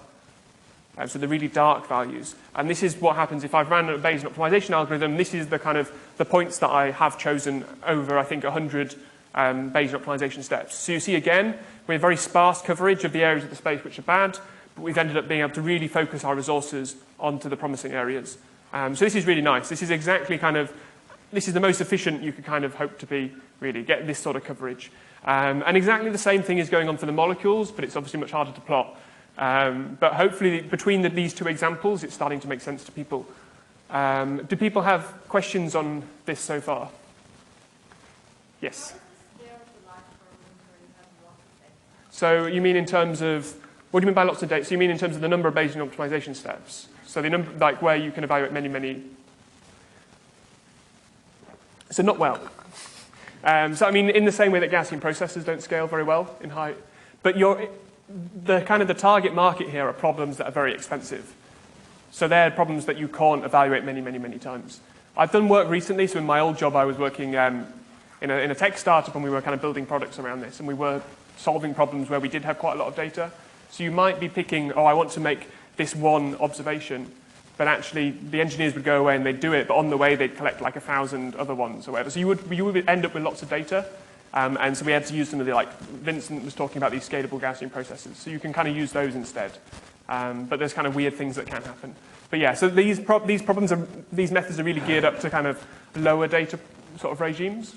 So the really dark values. And this is what happens if I've ran a Bayesian optimization algorithm. This is the kind of the points that I have chosen over, I think, 100 Bayesian optimization steps. So you see again, we have very sparse coverage of the areas of the space which are bad, but we've ended up being able to really focus our resources onto the promising areas. So this is really nice. This is exactly this is the most efficient you could kind of hope to be, really, get this sort of coverage. And exactly the same thing is going on for the molecules, but it's obviously much harder to plot. But hopefully, between these two examples, it's starting to make sense to people. Do people have questions on this so far? Yes? So you mean in terms of, what do you mean by lots of data? So you mean in terms of the number of Bayesian optimization steps? So the number, like where you can evaluate many. So not well. So I mean, in the same way that Gaussian processors don't scale very well in height, but the target market here are problems that are very expensive. So they're problems that you can't evaluate many times. I've done work recently. So in my old job, I was working in a tech startup, and we were kind of building products around this, and we were solving problems where we did have quite a lot of data. So you might be picking, I want to make this one observation, but actually the engineers would go away and they'd do it, but on the way they'd collect like 1,000 other ones or whatever. So you would end up with lots of data, and so we had to use some of the, like Vincent was talking about, these scalable Gaussian processes. So you can kind of use those instead. But there's kind of weird things that can happen. But yeah, so these methods are really geared up to kind of lower data sort of regimes,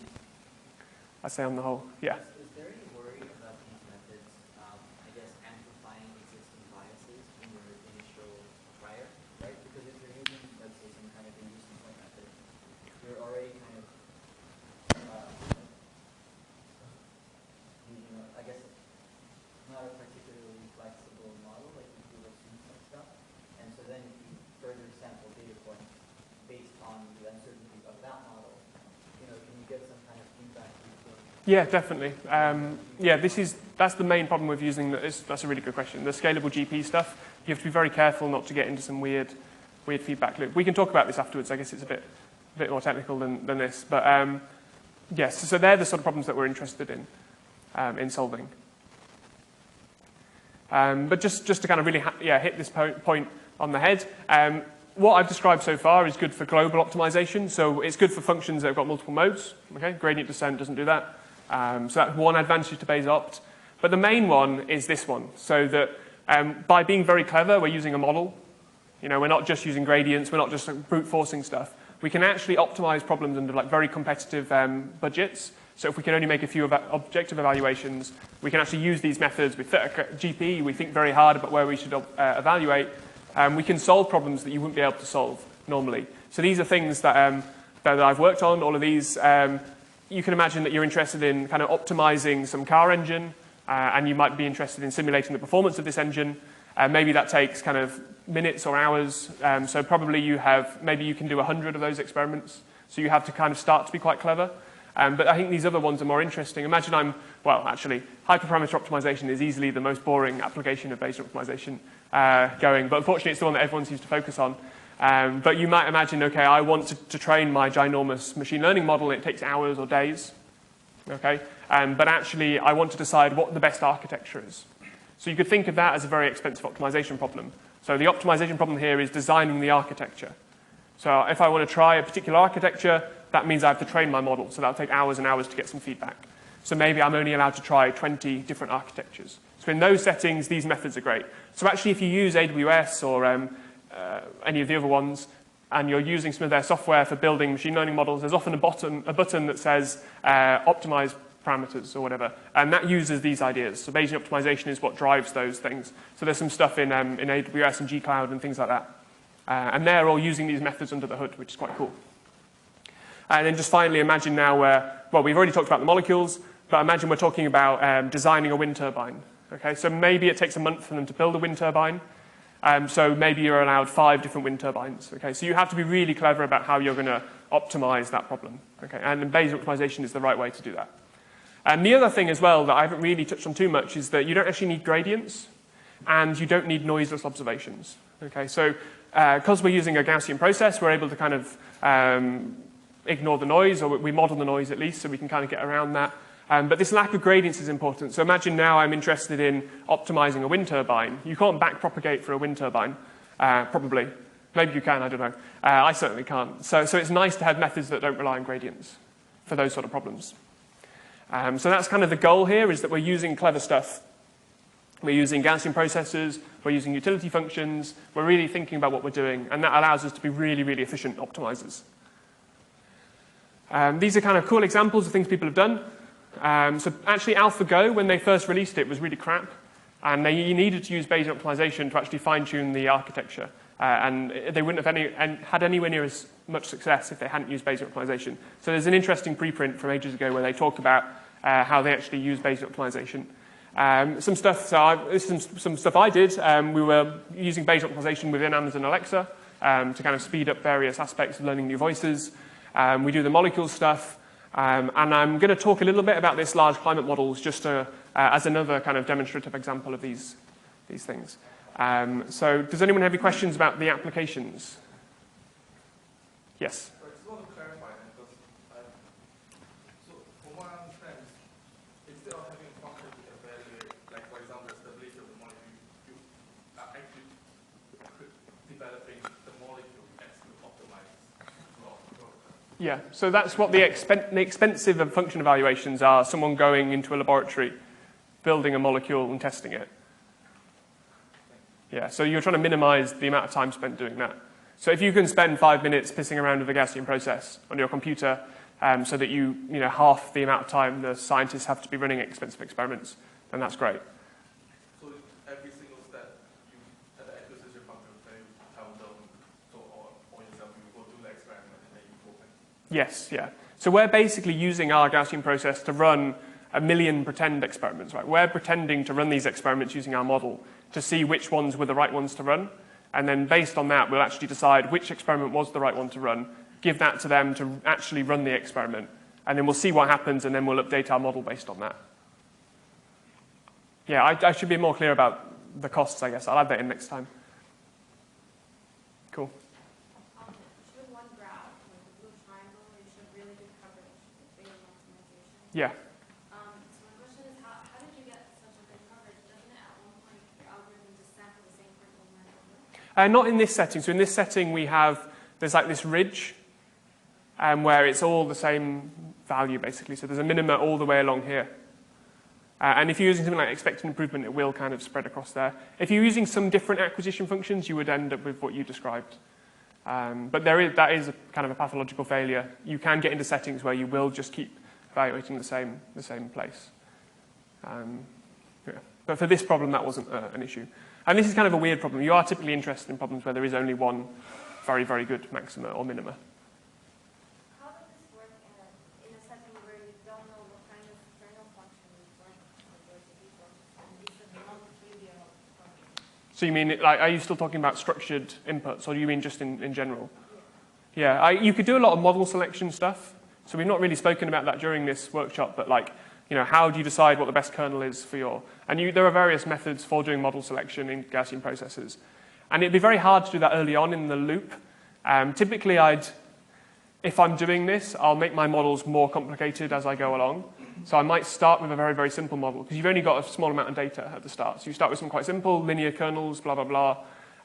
I'd say on the whole, yeah. Is there any worry about these methods, I guess, amplifying existing biases in your initial prior, right? Because if you're using, let's say, some kind of inducing point method, you're already kind of using, I guess, not a particularly flexible model, like you do assume some stuff. And so then if you further sample data points based on the uncertainty of that model, can you get some kind of feedback? Yeah, definitely. Yeah, that's the main problem with using that's a really good question. The scalable GP stuff, you have to be very careful not to get into some weird feedback loop. We can talk about this afterwards. I guess it's a bit more technical than this, but yes. So they're the sort of problems that we're interested in solving. But just to kind of really hit this point on the head. What I've described so far is good for global optimization. So it's good for functions that have got multiple modes. Okay, gradient descent doesn't do that. So that's one advantage to Bayes opt. But the main one is this one. So that by being very clever, we're using a model. We're not just using gradients. We're not just brute forcing stuff. We can actually optimize problems under like very competitive budgets. So if we can only make a few objective evaluations, we can actually use these methods with GP. We think very hard about where we should evaluate. We can solve problems that you wouldn't be able to solve normally. So these are things that I've worked on, all of these. You can imagine that you're interested in kind of optimizing some car engine, and you might be interested in simulating the performance of this engine. Maybe that takes kind of minutes or hours. So probably maybe you can do 100 of those experiments. So you have to kind of start to be quite clever. But I think these other ones are more interesting. Imagine actually, hyperparameter optimization is easily the most boring application of Bayesian optimization going. But unfortunately, it's the one that everyone seems to focus on. But you might imagine, okay, I want to train my ginormous machine learning model. It takes hours or days. Okay? But actually, I want to decide what the best architecture is. So you could think of that as a very expensive optimization problem. So the optimization problem here is designing the architecture. So if I want to try a particular architecture, that means I have to train my model. So that'll take hours and hours to get some feedback. So maybe I'm only allowed to try 20 different architectures. So in those settings, these methods are great. So actually, if you use AWS or any of the other ones, and you're using some of their software for building machine learning models, there's often a button that says optimize parameters or whatever, and that uses these ideas. So Bayesian optimization is what drives those things. So there's some stuff in AWS and G-Cloud and things like that. And they're all using these methods under the hood, which is quite cool. And then just finally, imagine now we've already talked about the molecules, but imagine we're talking about designing a wind turbine. Okay, so maybe it takes a month for them to build a wind turbine. So maybe you're allowed 5 different wind turbines. Okay, so you have to be really clever about how you're going to optimize that problem. Okay, and Bayesian optimization is the right way to do that. And the other thing as well that I haven't really touched on too much is that you don't actually need gradients, and you don't need noiseless observations. Okay, so because we're using a Gaussian process, we're able to kind of ignore the noise, or we model the noise at least, so we can kind of get around that. But this lack of gradients is important. So imagine now I'm interested in optimizing a wind turbine. You can't backpropagate for a wind turbine, probably. Maybe you can, I don't know. I certainly can't. So it's nice to have methods that don't rely on gradients for those sort of problems. So that's kind of the goal here, is that we're using clever stuff. We're using Gaussian processes, we're using utility functions, we're really thinking about what we're doing, and that allows us to be really, really efficient optimizers. These are kind of cool examples of things people have done. So actually AlphaGo, when they first released it, was really crap. And you needed to use Bayesian optimization to actually fine-tune the architecture. And they wouldn't have had anywhere near as much success if they hadn't used Bayesian optimization. So there's an interesting preprint from ages ago where they talk about how they actually use Bayesian optimization. Some stuff I did. We were using Bayesian optimization within Amazon Alexa to kind of speed up various aspects of learning new voices. We do the molecule stuff. And I'm going to talk a little bit about this large climate models just as another kind of demonstrative example of these things. So does anyone have any questions about the applications? Yes? I just want to clarify that, because so from what I understand, instead of having a function to evaluate, like for example, the stability of the molecule, you are actually developing the molecule as you optimize throughout the program. Yeah, so that's what the expensive function evaluations are, someone going into a laboratory, building a molecule and testing it. Yeah, so you're trying to minimize the amount of time spent doing that. So if you can spend 5 minutes pissing around with a Gaussian process on your computer so that you half the amount of time the scientists have to be running expensive experiments, then that's great. So every single step, at the acquisition function, you tell them, or yourself, you go do the experiment and then you go back. Yes, yeah. So we're basically using our Gaussian process to run 1 million pretend experiments, right? We're pretending to run these experiments using our model to see which ones were the right ones to run. And then based on that, we'll actually decide which experiment was the right one to run, give that to them to actually run the experiment, and then we'll see what happens, and then we'll update our model based on that. Yeah, I should be more clear about the costs, I guess. I'll add that in next time. Cool. Should one graph, like the blue triangle, you should really good coverage with Bayesian optimization? Yeah. So my question is, how did you get such a good coverage? Doesn't it at one point your algorithm just sample the same point over and over? Not in this setting. So in this setting, there's like this ridge where it's all the same value, basically. So there's a minima all the way along here. And if you're using something like expected improvement, it will kind of spread across there. If you're using some different acquisition functions, you would end up with what you described. But that is a kind of a pathological failure. You can get into settings where you will just keep evaluating the same place. Yeah. But for this problem, that wasn't an issue. And this is kind of a weird problem. You are typically interested in problems where there is only one very, very good maxima or minima. How does this work in a setting where you don't know what kind of kernel function is going to be for? And this is not trivial function. So you mean, like, are you still talking about structured inputs, or do you mean just in general? Yeah, you could do a lot of model selection stuff. So we've not really spoken about that during this workshop, but like, how do you decide what the best kernel is for your... And there are various methods for doing model selection in Gaussian processes. And it'd be very hard to do that early on in the loop. Typically, if I'm doing this, I'll make my models more complicated as I go along. So I might start with a very, very simple model, because you've only got a small amount of data at the start. So you start with some quite simple linear kernels, blah, blah, blah.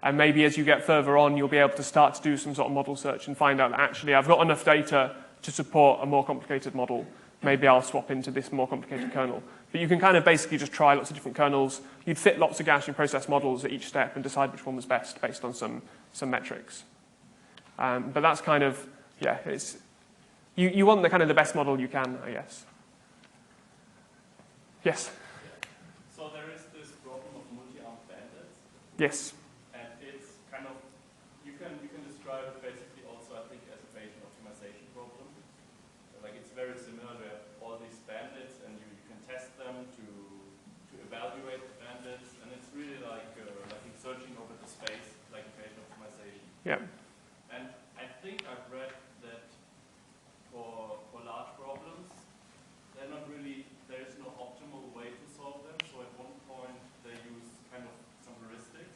And maybe as you get further on, you'll be able to start to do some sort of model search and find out that actually I've got enough data to support a more complicated model. Maybe I'll swap into this more complicated kernel. But you can kind of basically just try lots of different kernels. You'd fit lots of Gaussian process models at each step and decide which one was best based on some metrics. But that's kind of, yeah, you want the kind of the best model you can, I guess. Yes? So there is this problem of multi-armed bandits. Yes. And it's kind of, you can describe it basically also, I think, as a Bayesian optimization problem. So like it's very similar to have all these bandits, and you can test them to evaluate the bandits, and it's really like searching over the space think I've read that for large problems, they're not really, there is no optimal way to solve them. So at one point they use kind of some heuristics.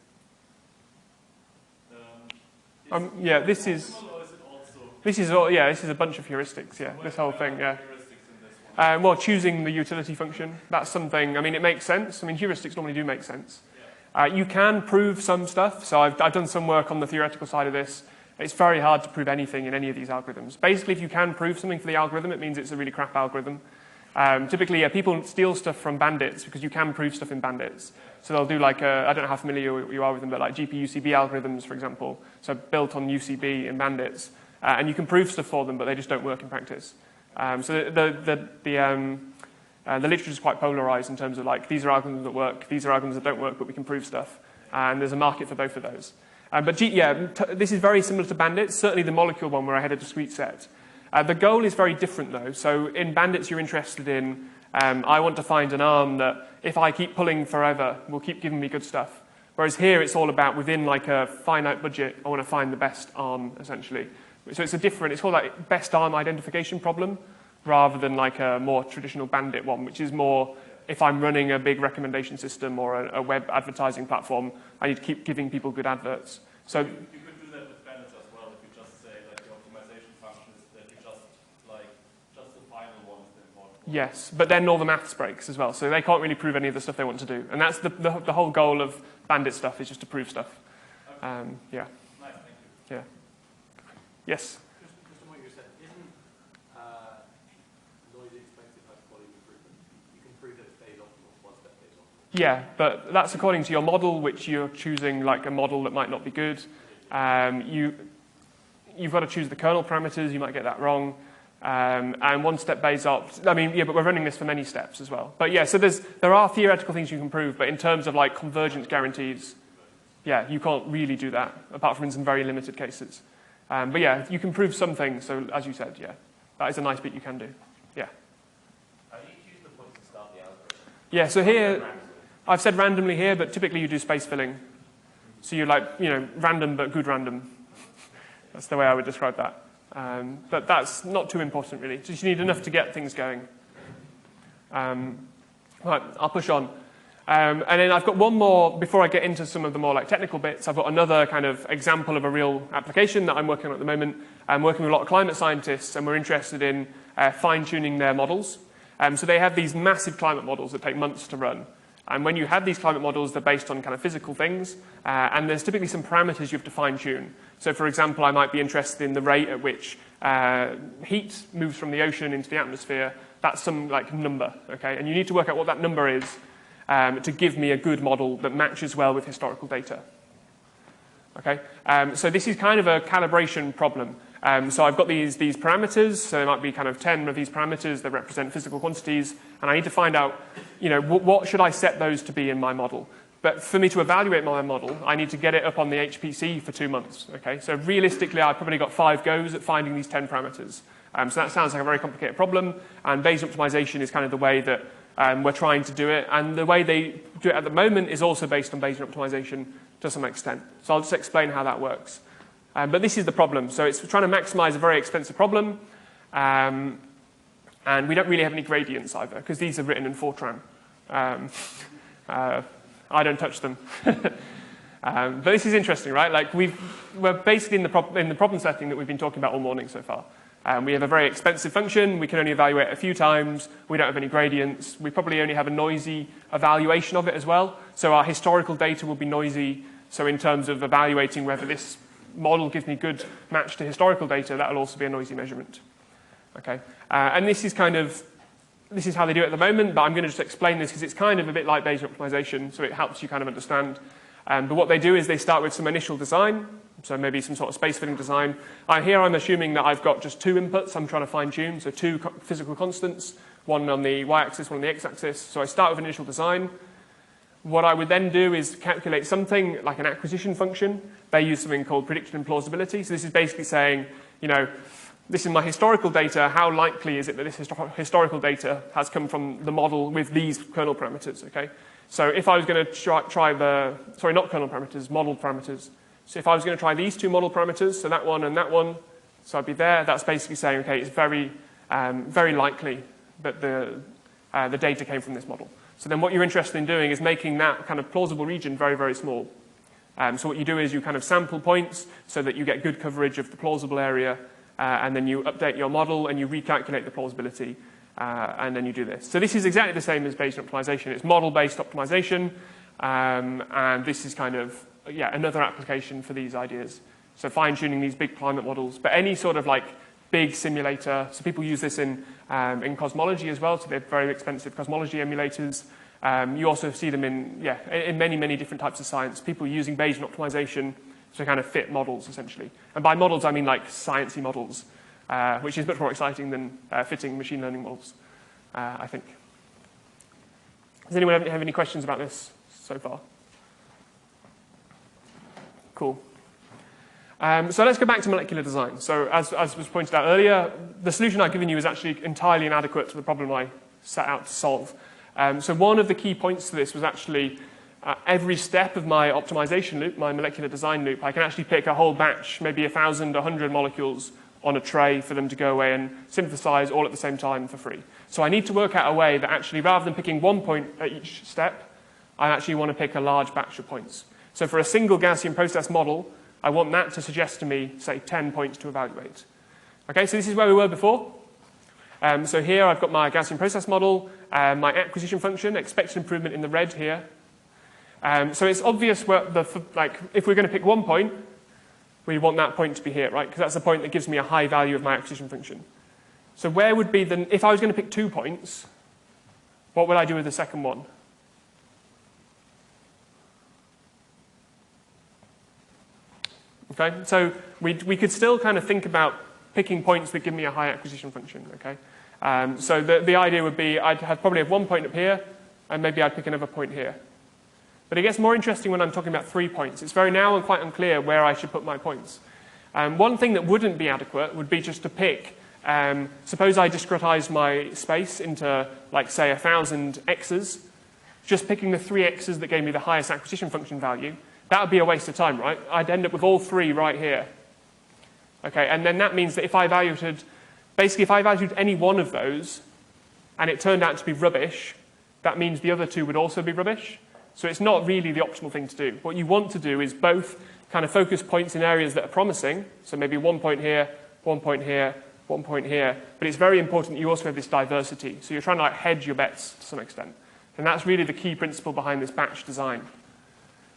Yeah, this is. Optimal, or is it also This is all. Yeah, this is a bunch of heuristics. Yeah, this whole thing. Yeah. heuristics in this one? Well, choosing the utility function. That's something. I mean, it makes sense. I mean, heuristics normally do make sense. You can prove some stuff. So I've done some work on the theoretical side of this. It's very hard to prove anything in any of these algorithms. Basically, if you can prove something for the algorithm, it means it's a really crap algorithm. Typically, yeah, people steal stuff from bandits because you can prove stuff in bandits. So they'll do like, I don't know how familiar you are with them, but like GP-UCB algorithms, for example, so built on UCB in bandits. And you can prove stuff for them, but they just don't work in practice. So the literature is quite polarized in terms of like, these are algorithms that work, these are algorithms that don't work, but we can prove stuff. And there's a market for both of those. This is very similar to bandits, certainly the molecule one where I had a discrete set. The goal is very different though. So in bandits you're interested in, I want to find an arm that if I keep pulling forever will keep giving me good stuff. Whereas here it's all about within like a finite budget, I want to find the best arm essentially. So it's called like best arm identification problem rather than like a more traditional bandit one, which is more if I'm running a big recommendation system or a web advertising platform, I need to keep giving people good adverts. So you could do that with bandits as well if you just say that the optimization function is that you just the final one is the important one. yes, but then all the maths breaks as well, so they can't really prove any of the stuff they want to do. And that's the whole goal of bandit stuff is just to prove stuff. Okay. Yeah. Nice, thank you. Yeah. Yes. Just on what you said, isn't noise expected high quality improvement? You can prove that it stays optimal once that stays optimal. Yeah, but that's according to your model, which you're choosing like a model that might not be good. You've got to choose the kernel parameters. You might get that wrong. And one step Bayes opt. I mean, yeah, but we're running this for many steps as well. But yeah, so there are theoretical things you can prove, but in terms of like convergence guarantees, yeah, you can't really do that, apart from in some very limited cases. But yeah, you can prove some things. So as you said, yeah, that is a nice bit you can do. Yeah. How do you choose the points to start the algorithm? Yeah, so here, I've said randomly here, but typically you do space filling. So you're like, random but good random. That's the way I would describe that. But that's not too important, really. Just you need enough to get things going. Right, I'll push on. And then I've got one more, before I get into some of the more like technical bits, I've got another kind of example of a real application that I'm working on at the moment. I'm working with a lot of climate scientists, and we're interested in fine-tuning their models. So they have these massive climate models that take months to run. And when you have these climate models, they're based on kind of physical things, and there's typically some parameters you have to fine-tune. So for example, I might be interested in the rate at which heat moves from the ocean into the atmosphere. That's some like number, okay? And you need to work out what that number is to give me a good model that matches well with historical data. Okay? So this is kind of a calibration problem. So I've got these parameters, so there might be kind of 10 of these parameters that represent physical quantities, and I need to find out, what should I set those to be in my model? But for me to evaluate my model, I need to get it up on the HPC for 2 months. Okay? So realistically, I've probably got 5 goes at finding these 10 parameters. So that sounds like a very complicated problem, and Bayesian optimization is kind of the way that we're trying to do it, and the way they do it at the moment is also based on Bayesian optimization to some extent. So I'll just explain how that works. But this is the problem. So it's trying to maximize a very expensive problem, and we don't really have any gradients either, because these are written in Fortran. I don't touch them. But this is interesting, right? Like we're basically in the problem setting that we've been talking about all morning so far. We have a very expensive function. We can only evaluate it a few times. We don't have any gradients. We probably only have a noisy evaluation of it as well. So our historical data will be noisy. So in terms of evaluating whether this model gives me good match to historical data, that will also be a noisy measurement. Okay, and this is how they do it at the moment, but I'm going to just explain this because it's kind of a bit like Bayesian optimization, so it helps you kind of understand. But what they do is they start with some initial design, so maybe some sort of space-filling design. Here I'm assuming that I've got just 2 inputs I'm trying to fine-tune, so 2 physical constants, one on the y-axis, one on the x-axis. So I start with an initial design. What I would then do is calculate something like an acquisition function. They use something called predicted implausibility. So this is basically saying, this is my historical data. How likely is it that this historical data has come from the model with these kernel parameters, okay? So if I was going to try not kernel parameters, model parameters. So if I was going to try these 2 model parameters, so that one and that one, So I'd be there. That's basically saying, okay, it's very, very likely that the data came from this model. So then what you're interested in doing is making that kind of plausible region very, very small. So what you do is you kind of sample points so that you get good coverage of the plausible area, and then you update your model and you recalculate the plausibility, and then you do this. So this is exactly the same as Bayesian optimization. It's model-based optimization, and this is kind of, another application for these ideas. So fine-tuning these big climate models, but any sort of like big simulator. So people use this in cosmology as well, so they're very expensive cosmology emulators. You also see them in many, many different types of science. People using Bayesian optimization to kind of fit models, essentially. And by models, I mean like sciencey models, which is much more exciting than fitting machine learning models, I think. Does anyone have any questions about this so far? Cool. So let's go back to molecular design. So as was pointed out earlier, the solution I've given you is actually entirely inadequate to the problem I set out to solve. So one of the key points to this was actually every step of my optimization loop, my molecular design loop, I can actually pick a whole batch, maybe 1,000, 100 molecules on a tray for them to go away and synthesize all at the same time for free. So I need to work out a way that actually, rather than picking one point at each step, I actually want to pick a large batch of points. So for a single Gaussian process model, I want that to suggest to me, say, 10 points to evaluate. Okay, so this is where we were before. So here I've got my Gaussian process model, my acquisition function, expected improvement in the red here. So it's obvious where if we're going to pick one point, we want that point to be here, right? Because that's the point that gives me a high value of my acquisition function. So where would be the, if I was going to pick 2 points, what would I do with the second one? Okay, so we could still kind of think about picking points that give me a high acquisition function, okay? So the idea would be I'd probably have 1 point up here, and maybe I'd pick another point here. But it gets more interesting when I'm talking about 3 points. It's very now and quite unclear where I should put my points. One thing that wouldn't be adequate would be just to pick, suppose I discretize my space into, like, say, 1,000 x's, just picking the 3 x's that gave me the highest acquisition function value. That would be a waste of time, right? I'd end up with all 3 right here. Okay, and then that means that if I evaluated, basically if I evaluated any one of those, and it turned out to be rubbish, that means the other 2 would also be rubbish. So it's not really the optimal thing to do. What you want to do is both kind of focus points in areas that are promising, so maybe 1 point here, 1 point here, 1 point here, but it's very important that you also have this diversity. So you're trying to like hedge your bets to some extent. And that's really the key principle behind this batch design.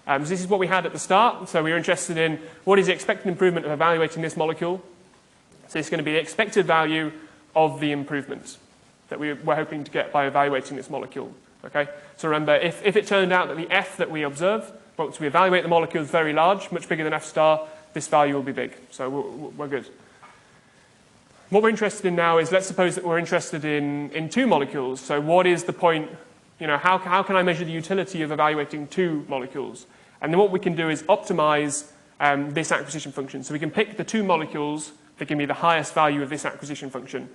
So this is what we had at the start. So we were interested in what is the expected improvement of evaluating this molecule. So it's going to be the expected value of the improvement that we're hoping to get by evaluating this molecule. Okay? So remember, if it turned out that the F that we observe, once we evaluate the molecule, is very large, much bigger than F star, this value will be big. So we're good. What we're interested in now is, let's suppose that we're interested in 2 molecules. So what is the point, how can I measure the utility of evaluating 2 molecules? And then what we can do is optimize this acquisition function. So we can pick the 2 molecules that give me the highest value of this acquisition function.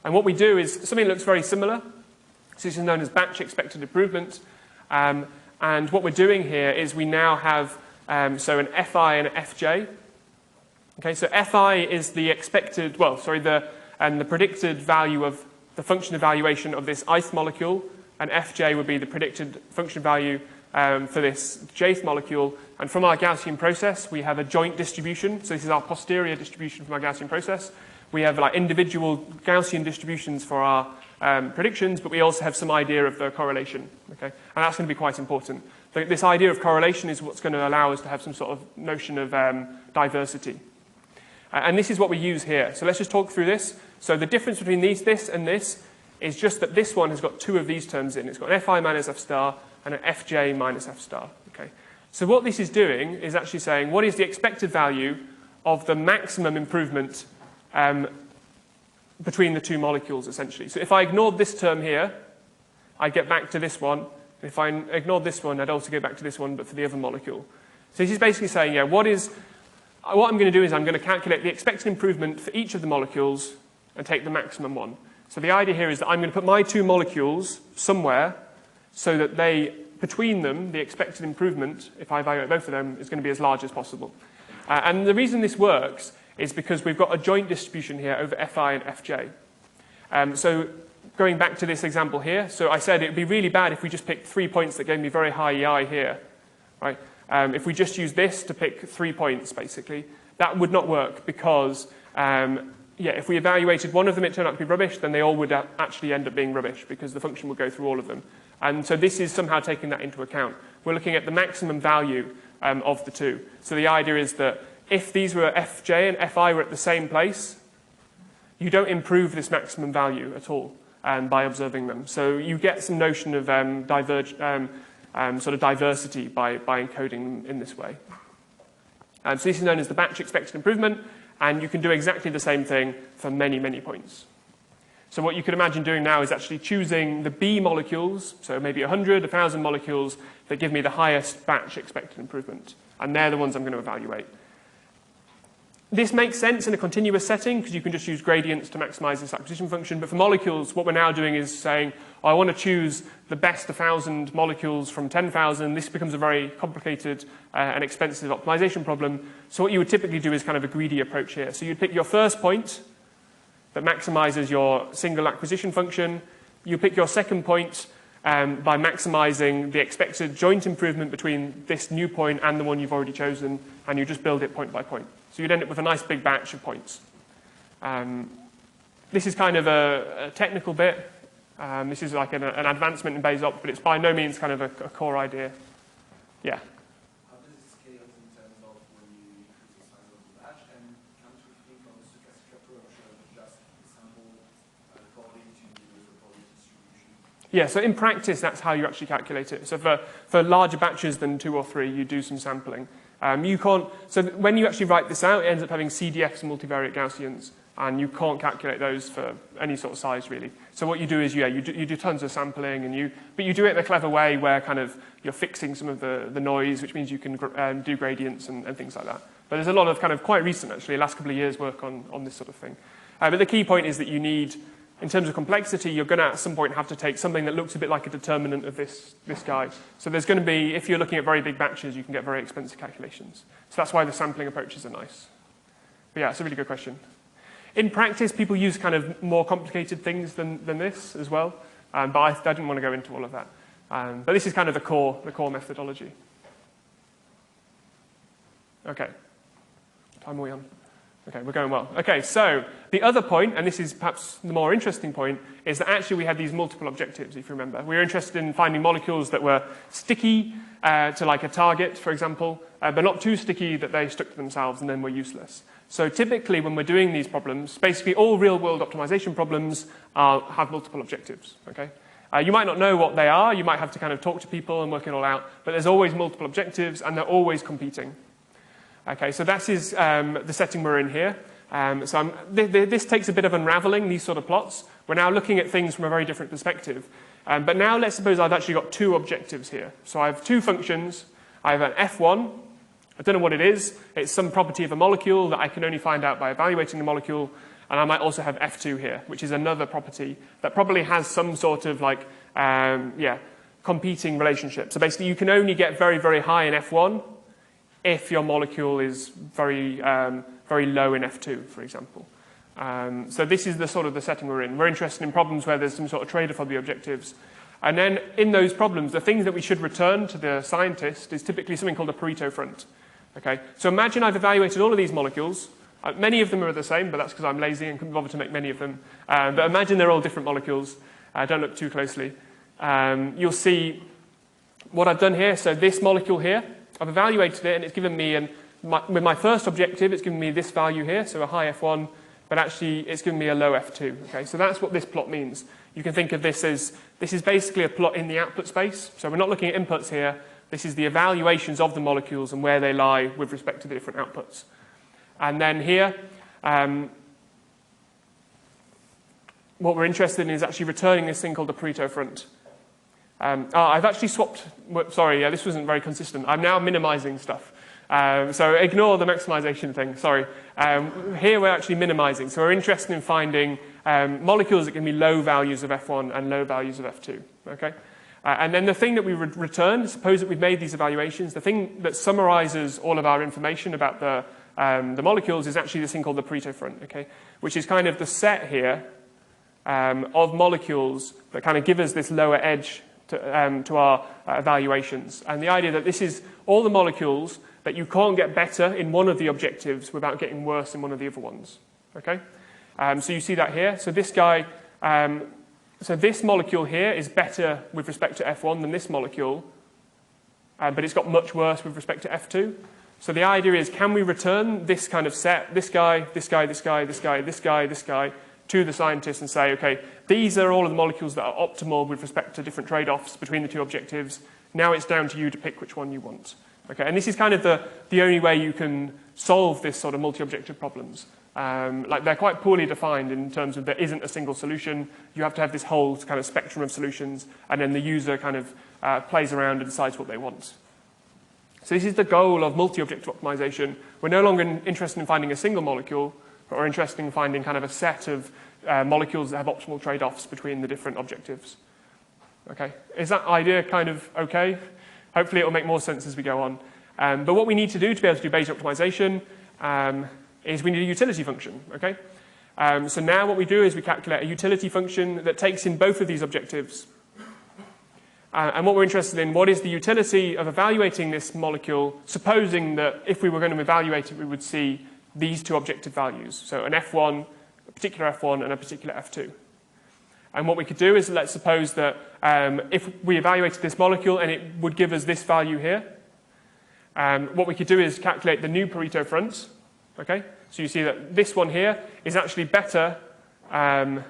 And what we do is something that looks very similar. So this is known as batch expected improvement. And what we're doing here is we now have so an Fi and an Fj. Okay, so Fi is the expected, the predicted value of the function evaluation of this ith molecule, and Fj would be the predicted function value for this jth molecule. And from our Gaussian process, we have a joint distribution. So this is our posterior distribution from our Gaussian process. We have like individual Gaussian distributions for our predictions, but we also have some idea of the correlation. Okay? And that's going to be quite important. This idea of correlation is what's going to allow us to have some sort of notion of diversity. And this is what we use here. So let's just talk through this. So the difference between this and this is just that this one has got 2 of these terms in. It's got an Fi minus F star and an Fj minus F star. Okay? So what this is doing is actually saying, what is the expected value of the maximum improvement between the 2 molecules, essentially. So if I ignored this term here, I'd get back to this one. If I ignored this one, I'd also go back to this one, but for the other molecule. So this is basically saying, what I'm going to do is I'm going to calculate the expected improvement for each of the molecules and take the maximum one. So the idea here is that I'm going to put my 2 molecules somewhere so that between them, the expected improvement, if I evaluate both of them, is going to be as large as possible. And the reason this works is because we've got a joint distribution here over fi and fj. So going back to this example here, so I said it would be really bad if we just picked 3 points that gave me very high EI here. Right? If we just use this to pick 3 points, basically, that would not work because, if we evaluated one of them, it turned out to be rubbish, then they all would actually end up being rubbish because the function would go through all of them. And so this is somehow taking that into account. We're looking at the maximum value of the two. So the idea is that if these were fj and fi were at the same place, you don't improve this maximum value at all by observing them. So you get some notion of sort of diversity by encoding them in this way. So this is known as the batch expected improvement, and you can do exactly the same thing for many, many points. So what you could imagine doing now is actually choosing the B molecules, so maybe 100, 1,000 molecules that give me the highest batch expected improvement. And they're the ones I'm going to evaluate. This makes sense in a continuous setting because you can just use gradients to maximize this acquisition function. But for molecules, what we're now doing is saying, I want to choose the best 1,000 molecules from 10,000. This becomes a very complicated and expensive optimization problem. So what you would typically do is kind of a greedy approach here. So you'd pick your first point that maximizes your single acquisition function. You pick your second point by maximizing the expected joint improvement between this new point and the one you've already chosen, and you just build it point by point. So you'd end up with a nice big batch of points. This is kind of a technical bit. This is like an advancement in Bayes Opt, but it's by no means kind of a core idea. Yeah? How does it scale in terms of when you increase the size of the batch? And can't we think of a stochastic approach of just sample according to the probability distribution? Yeah, so in practice, that's how you actually calculate it. So for larger batches than 2 or 3, you do some sampling. So when you actually write this out, it ends up having CDFs and multivariate Gaussians, and you can't calculate those for any sort of size, really. So what you do is, you do tons of sampling, but you do it in a clever way where kind of you're fixing some of the noise, which means you can do gradients and things like that. But there's a lot of kind of quite recent, actually, last couple of years work on this sort of thing. But the key point is that you need, in terms of complexity, you're going to at some point have to take something that looks a bit like a determinant of this guy. So there's going to be, if you're looking at very big batches, you can get very expensive calculations. So that's why the sampling approaches are nice. But yeah, it's a really good question. In practice, people use kind of more complicated things than this as well. But I didn't want to go into all of that. But this is kind of the core methodology. Okay. Time are we on? Okay, we're going well. Okay, so the other point, and this is perhaps the more interesting point, is that actually we had these multiple objectives, if you remember. We were interested in finding molecules that were sticky to like a target, for example, but not too sticky that they stuck to themselves and then were useless. So typically when we're doing these problems, basically all real-world optimization problems have multiple objectives. Okay? You might not know what they are. You might have to kind of talk to people and work it all out. But there's always multiple objectives, and they're always competing. Okay, so that is the setting we're in here. This takes a bit of unraveling, these sort of plots. We're now looking at things from a very different perspective. But now let's suppose I've actually got 2 objectives here. So I have 2 functions. I have an F1. I don't know what it is. It's some property of a molecule that I can only find out by evaluating the molecule. And I might also have F2 here, which is another property that probably has some sort of like, competing relationship. So basically you can only get very, very high in F1 if your molecule is very, very low in F2, for example. So this is the sort of the setting we're in. We're interested in problems where there's some sort of trade-off of the objectives. And then in those problems, the things that we should return to the scientist is typically something called a Pareto front. Okay? So imagine I've evaluated all of these molecules. Many of them are the same, but that's because I'm lazy and couldn't bother to make many of them. But imagine they're all different molecules. Don't look too closely. You'll see what I've done here. So this molecule here, I've evaluated it, and it's given me, with my first objective, it's given me this value here, so a high F1, but actually it's given me a low F2. Okay? So that's what this plot means. You can think of this as, this is basically a plot in the output space. So we're not looking at inputs here. This is the evaluations of the molecules and where they lie with respect to the different outputs. And then here, what we're interested in is actually returning this thing called the Pareto front. I've actually swapped, sorry, this wasn't very consistent. I'm now minimizing stuff. So ignore the maximization thing, sorry. Here we're actually minimizing. So we're interested in finding molecules that can be low values of F1 and low values of F2. Okay? And then the thing that we return, suppose that we've made these evaluations, the thing that summarizes all of our information about the the molecules is actually this thing called the Pareto front, okay? Which is kind of the set here of molecules that kind of give us this lower edge to our evaluations. And the idea that this is all the molecules that you can't get better in one of the objectives without getting worse in one of the other ones, okay? So you see that here. So this guy, so this molecule here is better with respect to F1 than this molecule, but it's got much worse with respect to F2. So the idea is, can we return this kind of set, this guy, this guy, this guy, this guy, this guy, this guy, to the scientist and say, okay, these are all of the molecules that are optimal with respect to different trade-offs between the two objectives. Now it's down to you to pick which one you want. Okay, and this is kind of the only way you can solve this sort of multi-objective problems. Like they're quite poorly defined in terms of there isn't a single solution. You have to have this whole kind of spectrum of solutions, and then the user kind of plays around and decides what they want. So this is the goal of multi-objective optimization. We're no longer interested in finding a single molecule, but we're interested in finding kind of a set of molecules that have optimal trade-offs between the different objectives. Okay, is that idea kind of okay? Hopefully it will make more sense as we go on. But what we need to do to be able to do Bayesian optimization is we need a utility function, okay? So now what we do is we calculate a utility function that takes in both of these objectives. And what we're interested in, what is the utility of evaluating this molecule, supposing that if we were going to evaluate it, we would see these two objective values. So an F1, a particular F1, and a particular F2. And what we could do is, let's suppose that if we evaluated this molecule and it would give us this value here, what we could do is calculate the new Pareto front. Okay? So you see that this one here is actually better than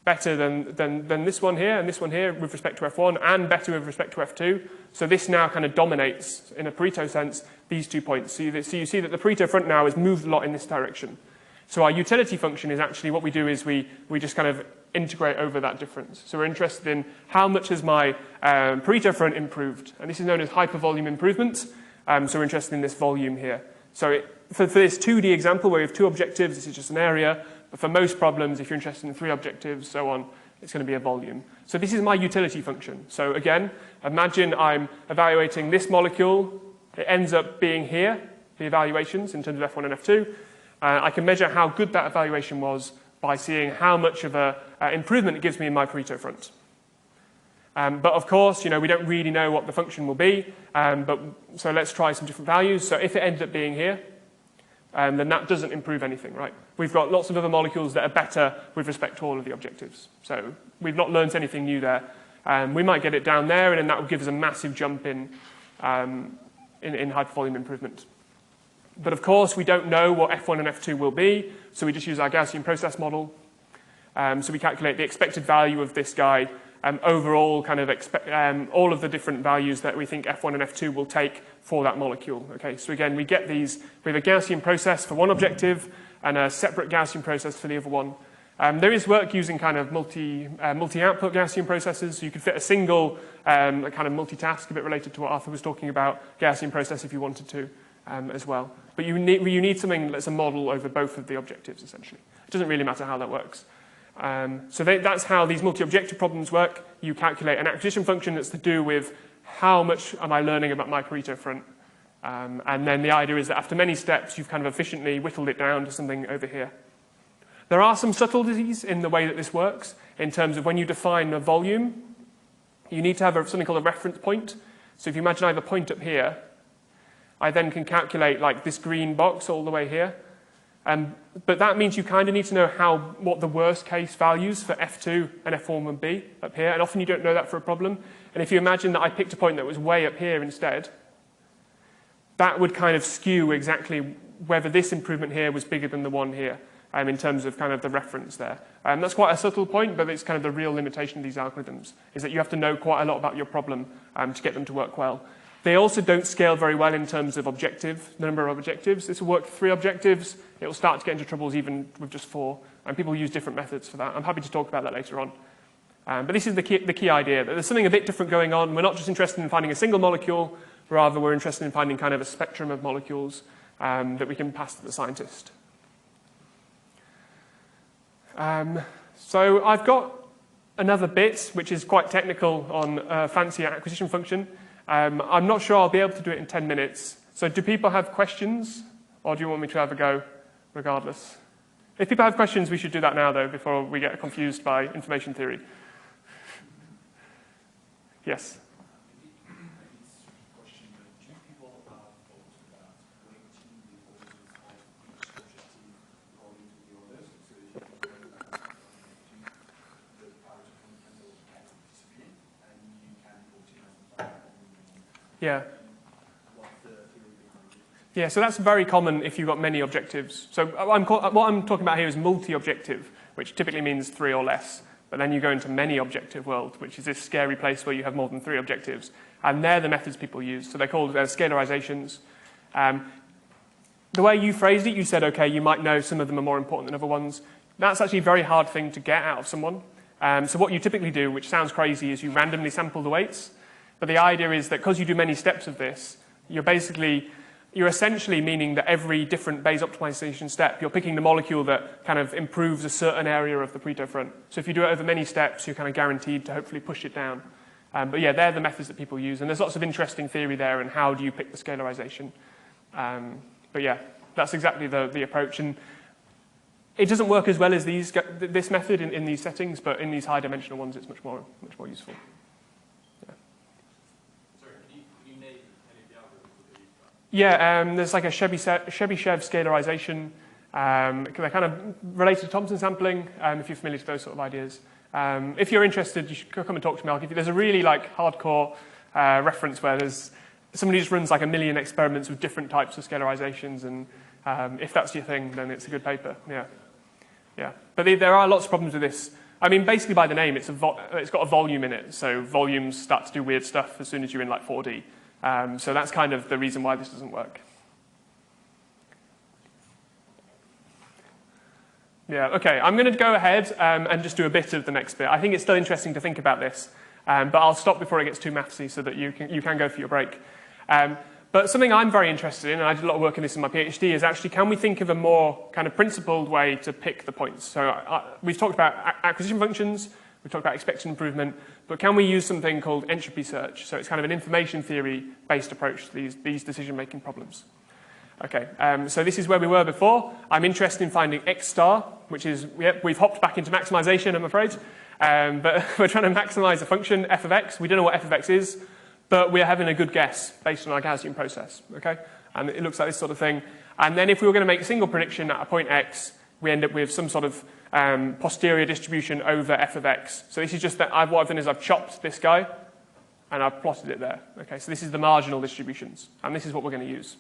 this one here and this one here with respect to F1 and better with respect to F2. So this now kind of dominates, in a Pareto sense, these 2 points. So you see that the Pareto front now has moved a lot in this direction. So our utility function is actually what we do is we just kind of integrate over that difference. So we're interested in how much has my Pareto front improved. And this is known as hypervolume improvement. So we're interested in this volume here. So for this 2D example where we have two objectives, this is just an area. But for most problems, if you're interested in 3 objectives, so on, it's going to be a volume. So this is my utility function. So again, imagine I'm evaluating this molecule. It ends up being here, the evaluations in terms of F1 and F2. I can measure how good that evaluation was by seeing how much of an improvement it gives me in my Pareto front. But of course, we don't really know what the function will be. So let's try some different values. So if it ends up being here, then that doesn't improve anything, right? We've got lots of other molecules that are better with respect to all of the objectives. So we've not learned anything new there. We might get it down there, and then that would give us a massive jump in hypervolume improvement. But of course, we don't know what F1 and F2 will be, so we just use our Gaussian process model. So we calculate the expected value of this guy, overall kind of all of the different values that we think F1 and F2 will take for that molecule. Okay, so again, we have a Gaussian process for one objective and a separate Gaussian process for the other one. There is work using kind of multi-output Gaussian processes, so you could fit a single kind of multitask, a bit related to what Arthur was talking about, Gaussian process if you wanted to as well. But you need something that's a model over both of the objectives, essentially. It doesn't really matter how that works. So that's how these multi-objective problems work. You calculate an acquisition function that's to do with how much am I learning about my Pareto front. And then the idea is that after many steps, you've kind of efficiently whittled it down to something over here. There are some subtleties in the way that this works in terms of when you define a volume, you need to have something called a reference point. So if you imagine I have a point up here, I then can calculate like this green box all the way here. But that means you kind of need to know what the worst case values for F2 and F1 would be up here. And often you don't know that for a problem. And if you imagine that I picked a point that was way up here instead, that would kind of skew exactly whether this improvement here was bigger than the one here in terms of kind of the reference there. That's quite a subtle point, but it's kind of the real limitation of these algorithms, is that you have to know quite a lot about your problem to get them to work well. They also don't scale very well in terms of the number of objectives. This will work for 3 objectives. It will start to get into troubles even with just 4. And people use different methods for that. I'm happy to talk about that later on. But this is the key idea, that there's something a bit different going on. We're not just interested in finding a single molecule. Rather, we're interested in finding kind of a spectrum of molecules that we can pass to the scientist. So I've got another bit, which is quite technical on a fancy acquisition function. I'm not sure I'll be able to do it in 10 minutes. So do people have questions Or do you want me to have a go regardless? If people have questions, we should do that now, though, before we get confused by information theory. Yes? Yeah. Yeah, so that's very common if you've got many objectives. So what I'm talking about here is multi-objective, which typically means 3 or less. But then you go into many-objective world, which is this scary place where you have more than 3 objectives. And they're the methods people use. So they're called scalarizations. The way you phrased it, you said, OK, you might know some of them are more important than other ones. That's actually a very hard thing to get out of someone. So what you typically do, which sounds crazy, is you randomly sample the weights. But the idea is that because you do many steps of this, you're essentially meaning that every different Bayes optimization step, you're picking the molecule that kind of improves a certain area of the Pareto front. So if you do it over many steps, you're kind of guaranteed to hopefully push it down. But yeah, they're the methods that people use. And there's lots of interesting theory there and how do you pick the scalarization. But yeah, that's exactly the approach. And it doesn't work as well as this method in these settings, but in these high-dimensional ones, it's much more useful. Yeah, there's like a Chebyshev scalarization. They're kind of related to Thompson sampling, if you're familiar with those sort of ideas. If you're interested, you should come and talk to me. I'll give you, there's a really like hardcore reference where there's somebody just runs like 1 million experiments with different types of scalarizations, and if that's your thing, then it's a good paper. Yeah. But there are lots of problems with this. I mean, basically by the name, it's got a volume in it, so volumes start to do weird stuff as soon as you're in like 4D. So that's kind of the reason why this doesn't work. Yeah, OK. I'm going to go ahead and just do a bit of the next bit. I think it's still interesting to think about this, but I'll stop before it gets too mathsy so that you can go for your break. But something I'm very interested in, and I did a lot of work on this in my PhD, is actually can we think of a more kind of principled way to pick the points? So we've talked about acquisition functions. We've talked about expected improvement, but can we use something called entropy search? So it's kind of an information theory-based approach to these decision-making problems. Okay, so this is where we were before. I'm interested in finding x star, which is, we've hopped back into maximization, I'm afraid. But we're trying to maximize a function, f of x. We don't know what f of x is, but we're having a good guess based on our Gaussian process. Okay, and it looks like this sort of thing. And then if we were going to make a single prediction at a point x, we end up with some sort of posterior distribution over f of x. So this is just that what I've done is I've chopped this guy and I've plotted it there. Okay, so this is the marginal distributions, and this is what we're going to use.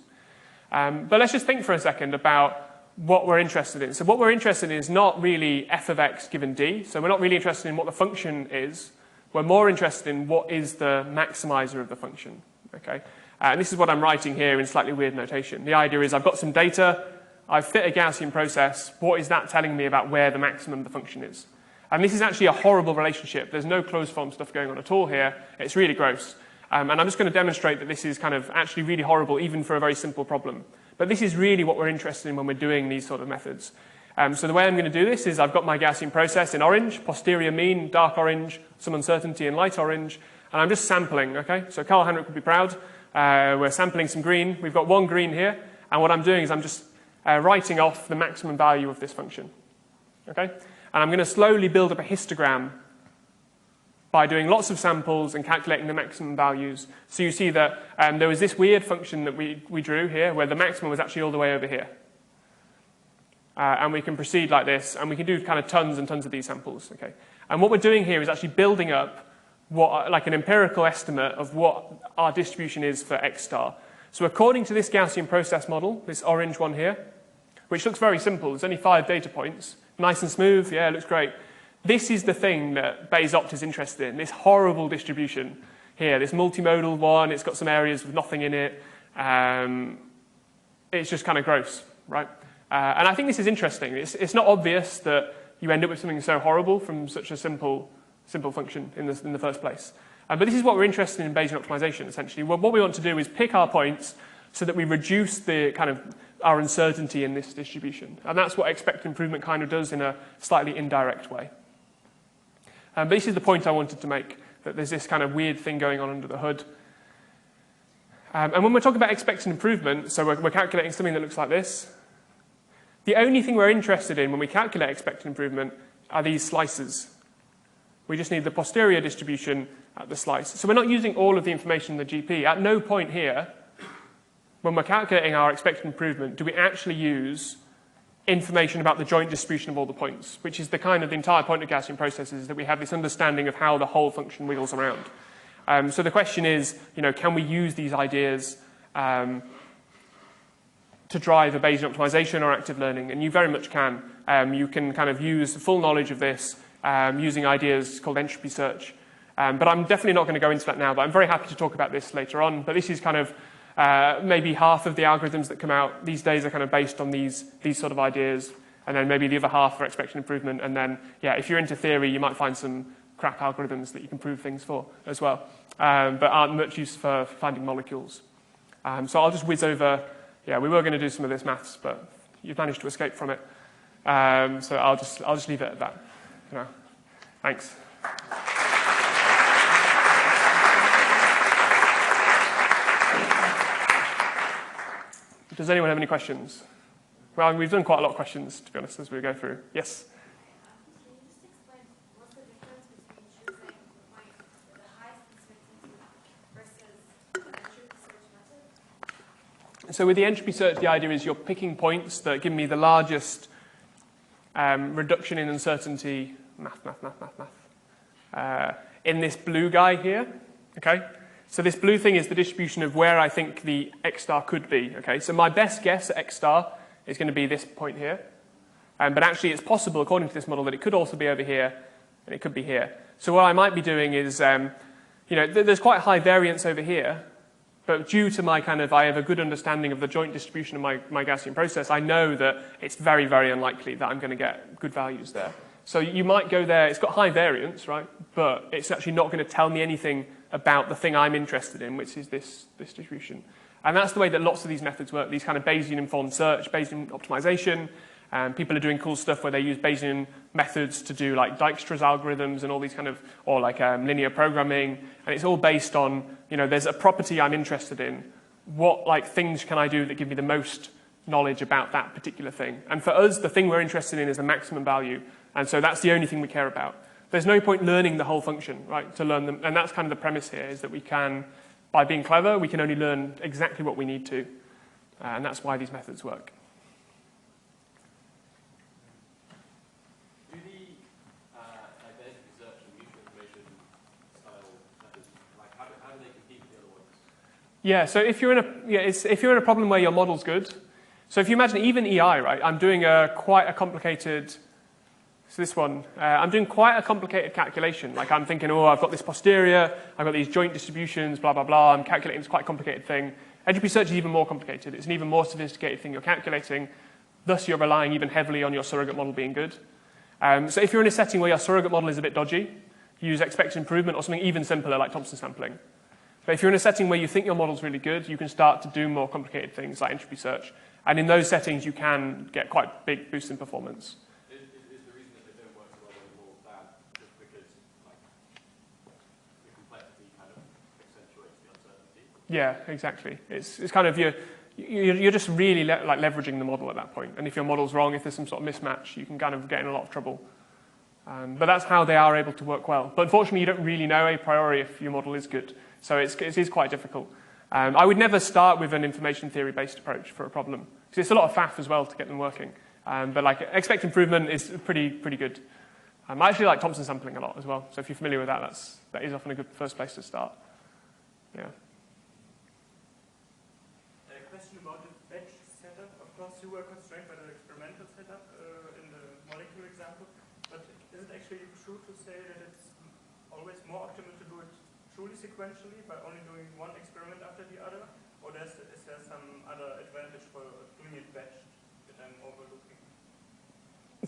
But let's just think for a second about what we're interested in. So what we're interested in is not really f of x given d. So we're not really interested in what the function is. We're more interested in what is the maximizer of the function. Okay, and this is what I'm writing here in slightly weird notation. The idea is I've got some data. I've fit a Gaussian process. What is that telling me about where the maximum of the function is? And this is actually a horrible relationship. There's no closed form stuff going on at all here. It's really gross. And I'm just going to demonstrate that this is kind of actually really horrible, even for a very simple problem. But this is really what we're interested in when we're doing these sort of methods. So the way I'm going to do this is I've got my Gaussian process in orange, posterior mean, dark orange, some uncertainty in light orange. And I'm just sampling, OK? So Carl Henrik would be proud. We're sampling some green. We've got 1 green here. And what I'm doing is I'm just writing off the maximum value of this function. Okay? And I'm going to slowly build up a histogram by doing lots of samples and calculating the maximum values. So you see that there was this weird function that we drew here where the maximum was actually all the way over here. And we can proceed like this, and we can do kind of tons and tons of these samples. Okay? And what we're doing here is actually building up like an empirical estimate of what our distribution is for x star. So according to this Gaussian process model, this orange one here, which looks very simple, there's only 5 data points, nice and smooth, yeah, it looks great. This is the thing that Bayes opt is interested in, this horrible distribution here, this multimodal one, it's got some areas with nothing in it. It's just kind of gross, right? And I think this is interesting. It's not obvious that you end up with something so horrible from such a simple function in the first place. But this is what we're interested in Bayesian optimization, essentially. What we want to do is pick our points so that we reduce the kind of our uncertainty in this distribution. And that's what expected improvement kind of does in a slightly indirect way. But this is the point I wanted to make, that there's this kind of weird thing going on under the hood. And when we're talking about expected improvement, so we're calculating something that looks like this. The only thing we're interested in when we calculate expected improvement are these slices. We just need the posterior distribution at the slice. So we're not using all of the information in the GP. At no point here, when we're calculating our expected improvement, do we actually use information about the joint distribution of all the points, which is the entire point of Gaussian processes, is that we have this understanding of how the whole function wiggles around. So the question is, can we use these ideas to drive a Bayesian optimization or active learning? And you very much can. You can kind of use full knowledge of this using ideas called entropy search. But I'm definitely not going to go into that now, but I'm very happy to talk about this later on. But this is kind of maybe half of the algorithms that come out these days are kind of based on these sort of ideas, and then maybe the other half are expected improvement. And then, if you're into theory, you might find some crap algorithms that you can prove things for as well, but aren't much use for finding molecules. So I'll just whiz over. Yeah, we were going to do some of this maths, but you've managed to escape from it. So I'll just leave it at that. Thanks. Does anyone have any questions? Well, we've done quite a lot of questions, to be honest, as we go through. Yes? Can you just explain what's the difference between choosing the point with the highest uncertainty versus the entropy search method? So with the entropy search, the idea is you're picking points that give me the largest reduction in uncertainty, in this blue guy here, okay? So this blue thing is the distribution of where I think the X star could be, okay? So my best guess at X star is going to be this point here. But actually it's possible, according to this model, that it could also be over here, and it could be here. So what I might be doing is, there's quite high variance over here, but due to my I have a good understanding of the joint distribution of my Gaussian process, I know that it's very, very unlikely that I'm going to get good values there. So you might go there, it's got high variance, right? But it's actually not going to tell me anything about the thing I'm interested in, which is this distribution. And that's the way that lots of these methods work, these kind of Bayesian-informed search, Bayesian optimization. People are doing cool stuff where they use Bayesian methods to do like Dijkstra's algorithms and all these or linear programming. And it's all based on, there's a property I'm interested in. What things can I do that give me the most knowledge about that particular thing? And for us, the thing we're interested in is the maximum value. And so that's the only thing we care about. There's no point learning the whole function, right, to learn them. And that's kind of the premise here, is that we can, by being clever, we can only learn exactly what we need to. And that's why these methods work. Do the Bayesian research and mutual information style methods, how do they compete with the other ones? Yeah, so if you're in a problem where your model's good, so if you imagine even EI, right, I'm doing quite a complicated. So this one, I'm doing quite a complicated calculation. I'm thinking, I've got this posterior, I've got these joint distributions, blah, blah, blah. I'm calculating this quite complicated thing. Entropy search is even more complicated. It's an even more sophisticated thing you're calculating. Thus, you're relying even heavily on your surrogate model being good. So if you're in a setting where your surrogate model is a bit dodgy, use expected improvement or something even simpler like Thompson sampling. But if you're in a setting where you think your model's really good, you can start to do more complicated things like entropy search. And in those settings, you can get quite big boosts in performance. Yeah, exactly. It's kind of you're just really leveraging the model at that point. And if your model's wrong, if there's some sort of mismatch, you can kind of get in a lot of trouble. But that's how they are able to work well. But unfortunately, you don't really know a priori if your model is good. So it is quite difficult. I would never start with an information theory-based approach for a problem, because it's a lot of faff as well to get them working. But expect improvement is pretty good. I actually like Thompson sampling a lot as well. So if you're familiar with that, that is often a good first place to start. Yeah. About the batch setup. Of course, you were constrained by the experimental setup in the molecule example, but is it actually true to say that it's always more optimal to do it truly sequentially by only doing one experiment after the other, or is there some other advantage for doing it batched that I'm overlooking?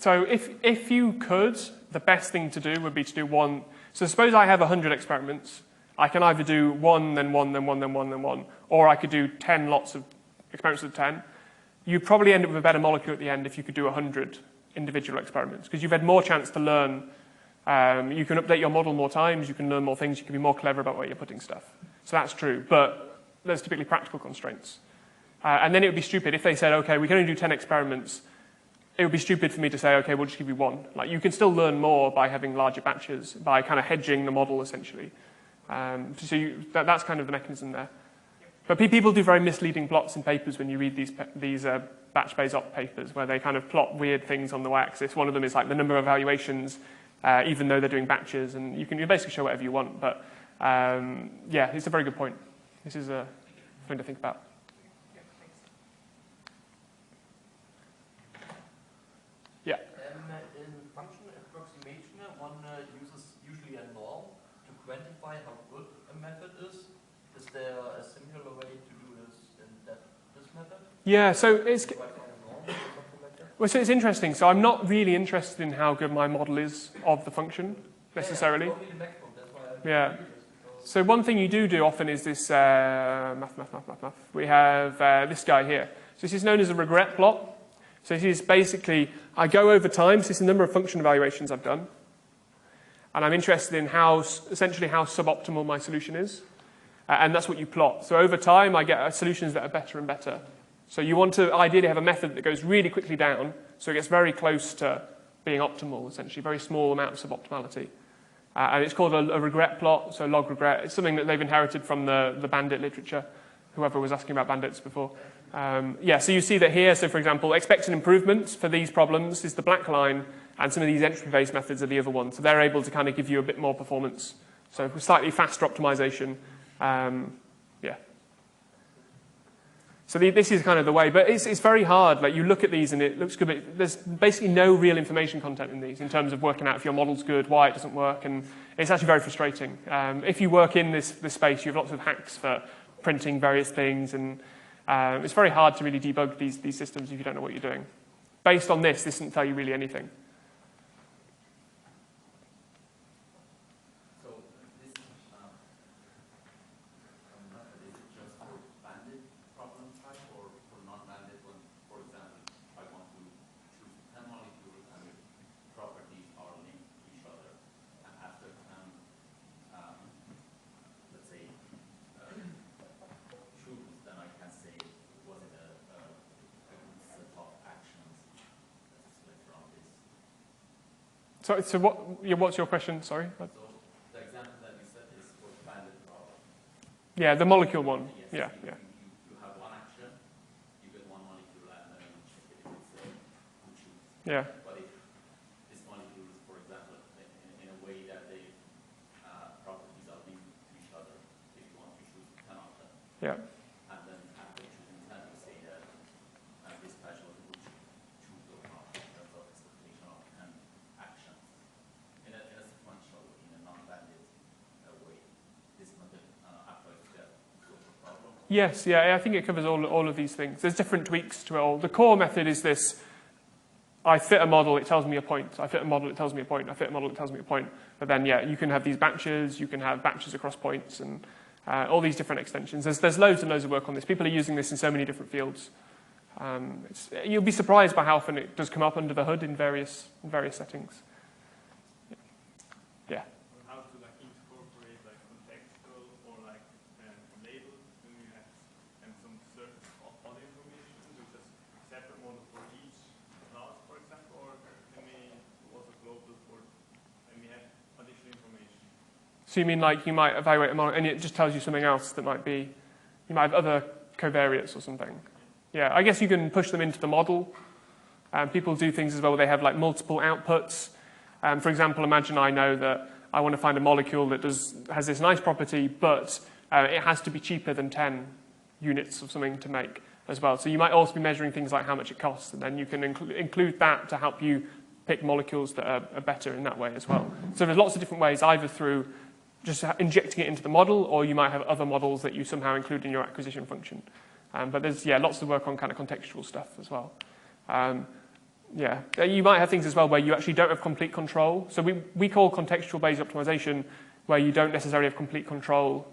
So if you could, the best thing to do would be to do one. So suppose I have 100 experiments. I can either do one, then one, then one, then one, then one, or I could do 10 lots of experiments with 10, you'd probably end up with a better molecule at the end if you could do 100 individual experiments, because you've had more chance to learn. You can update your model more times, you can learn more things, you can be more clever about where you're putting stuff. So that's true. But there's typically practical constraints. And then it would be stupid if they said, okay, we can only do 10 experiments. It would be stupid for me to say, okay, we'll just give you one. Like, you can still learn more by having larger batches, by kind of hedging the model, essentially. So that's kind of the mechanism there. But people do very misleading plots in papers when you read these batch-based op papers, where they kind of plot weird things on the y-axis. One of them is like the number of evaluations, even though they're doing batches, and you can basically show whatever you want. But yeah, it's a very good point. This is something to think about. Yeah. In function approximation, one uses usually a norm to quantify how good a method is. Is there a similar way to do this in this method? Yeah, so well, so it's interesting. So I'm not really interested in how good my model is of the function, necessarily. Yeah. So one thing you do often is this math. We have this guy here. So this is known as a regret plot. So this is basically, I go over time, so it's the number of function evaluations I've done. And I'm interested in essentially how suboptimal my solution is. And that's what you plot. So over time, I get solutions that are better and better. So you want to ideally have a method that goes really quickly down, so it gets very close to being optimal, essentially, very small amount of suboptimality. And it's called a regret plot, so log regret. It's something that they've inherited from the bandit literature, whoever was asking about bandits before. Yeah, so you see that here, so for example, expected improvements for these problems is the black line, and some of these entropy-based methods are the other ones. So they're able to kind of give you a bit more performance. So slightly faster optimization. Yeah. So this is kind of the way, but it's very hard. Like, you look at these and it looks good, but there's basically no real information content in these in terms of working out if your model's good, why it doesn't work, and it's actually very frustrating. If you work in this space, you have lots of hacks for printing various things, and it's very hard to really debug these systems if you don't know what you're doing. Based on this doesn't tell you really anything. So what's your question? Sorry. So the example that you said is for bandit problem. Yeah, the molecule one. Yes, Yeah. You have one action, you get one molecule, and then you check it if it's good choose. Yeah. But if this molecule is, for example, in a way that the properties are linked to each other, if you want to choose 10 of them. Yeah. And then after choosing 10, you say that this patch was good choose or not in terms of expectation of 10 actions. In a sequential, in a non-bandit way, this method applies to that sort of problem. Yes, yeah, I think it covers all of these things. There's different tweaks to it all. The core method is this: I fit a model, it tells me a point. I fit a model, it tells me a point. I fit a model, it tells me a point. But then, yeah, you can have these batches. You can have batches across points, and all these different extensions. There's loads and loads of work on this. People are using this in so many different fields. You'll be surprised by how often it does come up under the hood in various settings. Yeah. How to incorporate contextual or labels when you have some certain other information, which is separate model for each class, for example, or can we also global for when we have additional information? So you mean like you might evaluate a model and it just tells you something else that might be, you might have other covariates or something. Yeah, I guess you can push them into the model. People do things as well where they have like multiple outputs. For example, imagine I know that I want to find a molecule that has this nice property, but it has to be cheaper than 10 units of something to make as well. So you might also be measuring things like how much it costs, and then you can include that to help you pick molecules that are better in that way as well. So there's lots of different ways, either through just injecting it into the model, or you might have other models that you somehow include in your acquisition function. But there's, lots of work on kind of contextual stuff as well. You might have things as well where you actually don't have complete control. So we call contextual-based optimization where you don't necessarily have complete control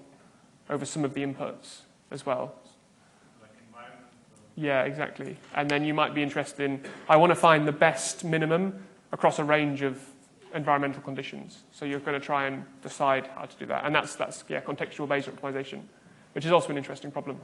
over some of the inputs as well. Like environment? Yeah, exactly. And then you might be interested in, I want to find the best minimum across a range of environmental conditions. So you're going to try and decide how to do that. And that's contextual-based optimization. which is also an interesting problem.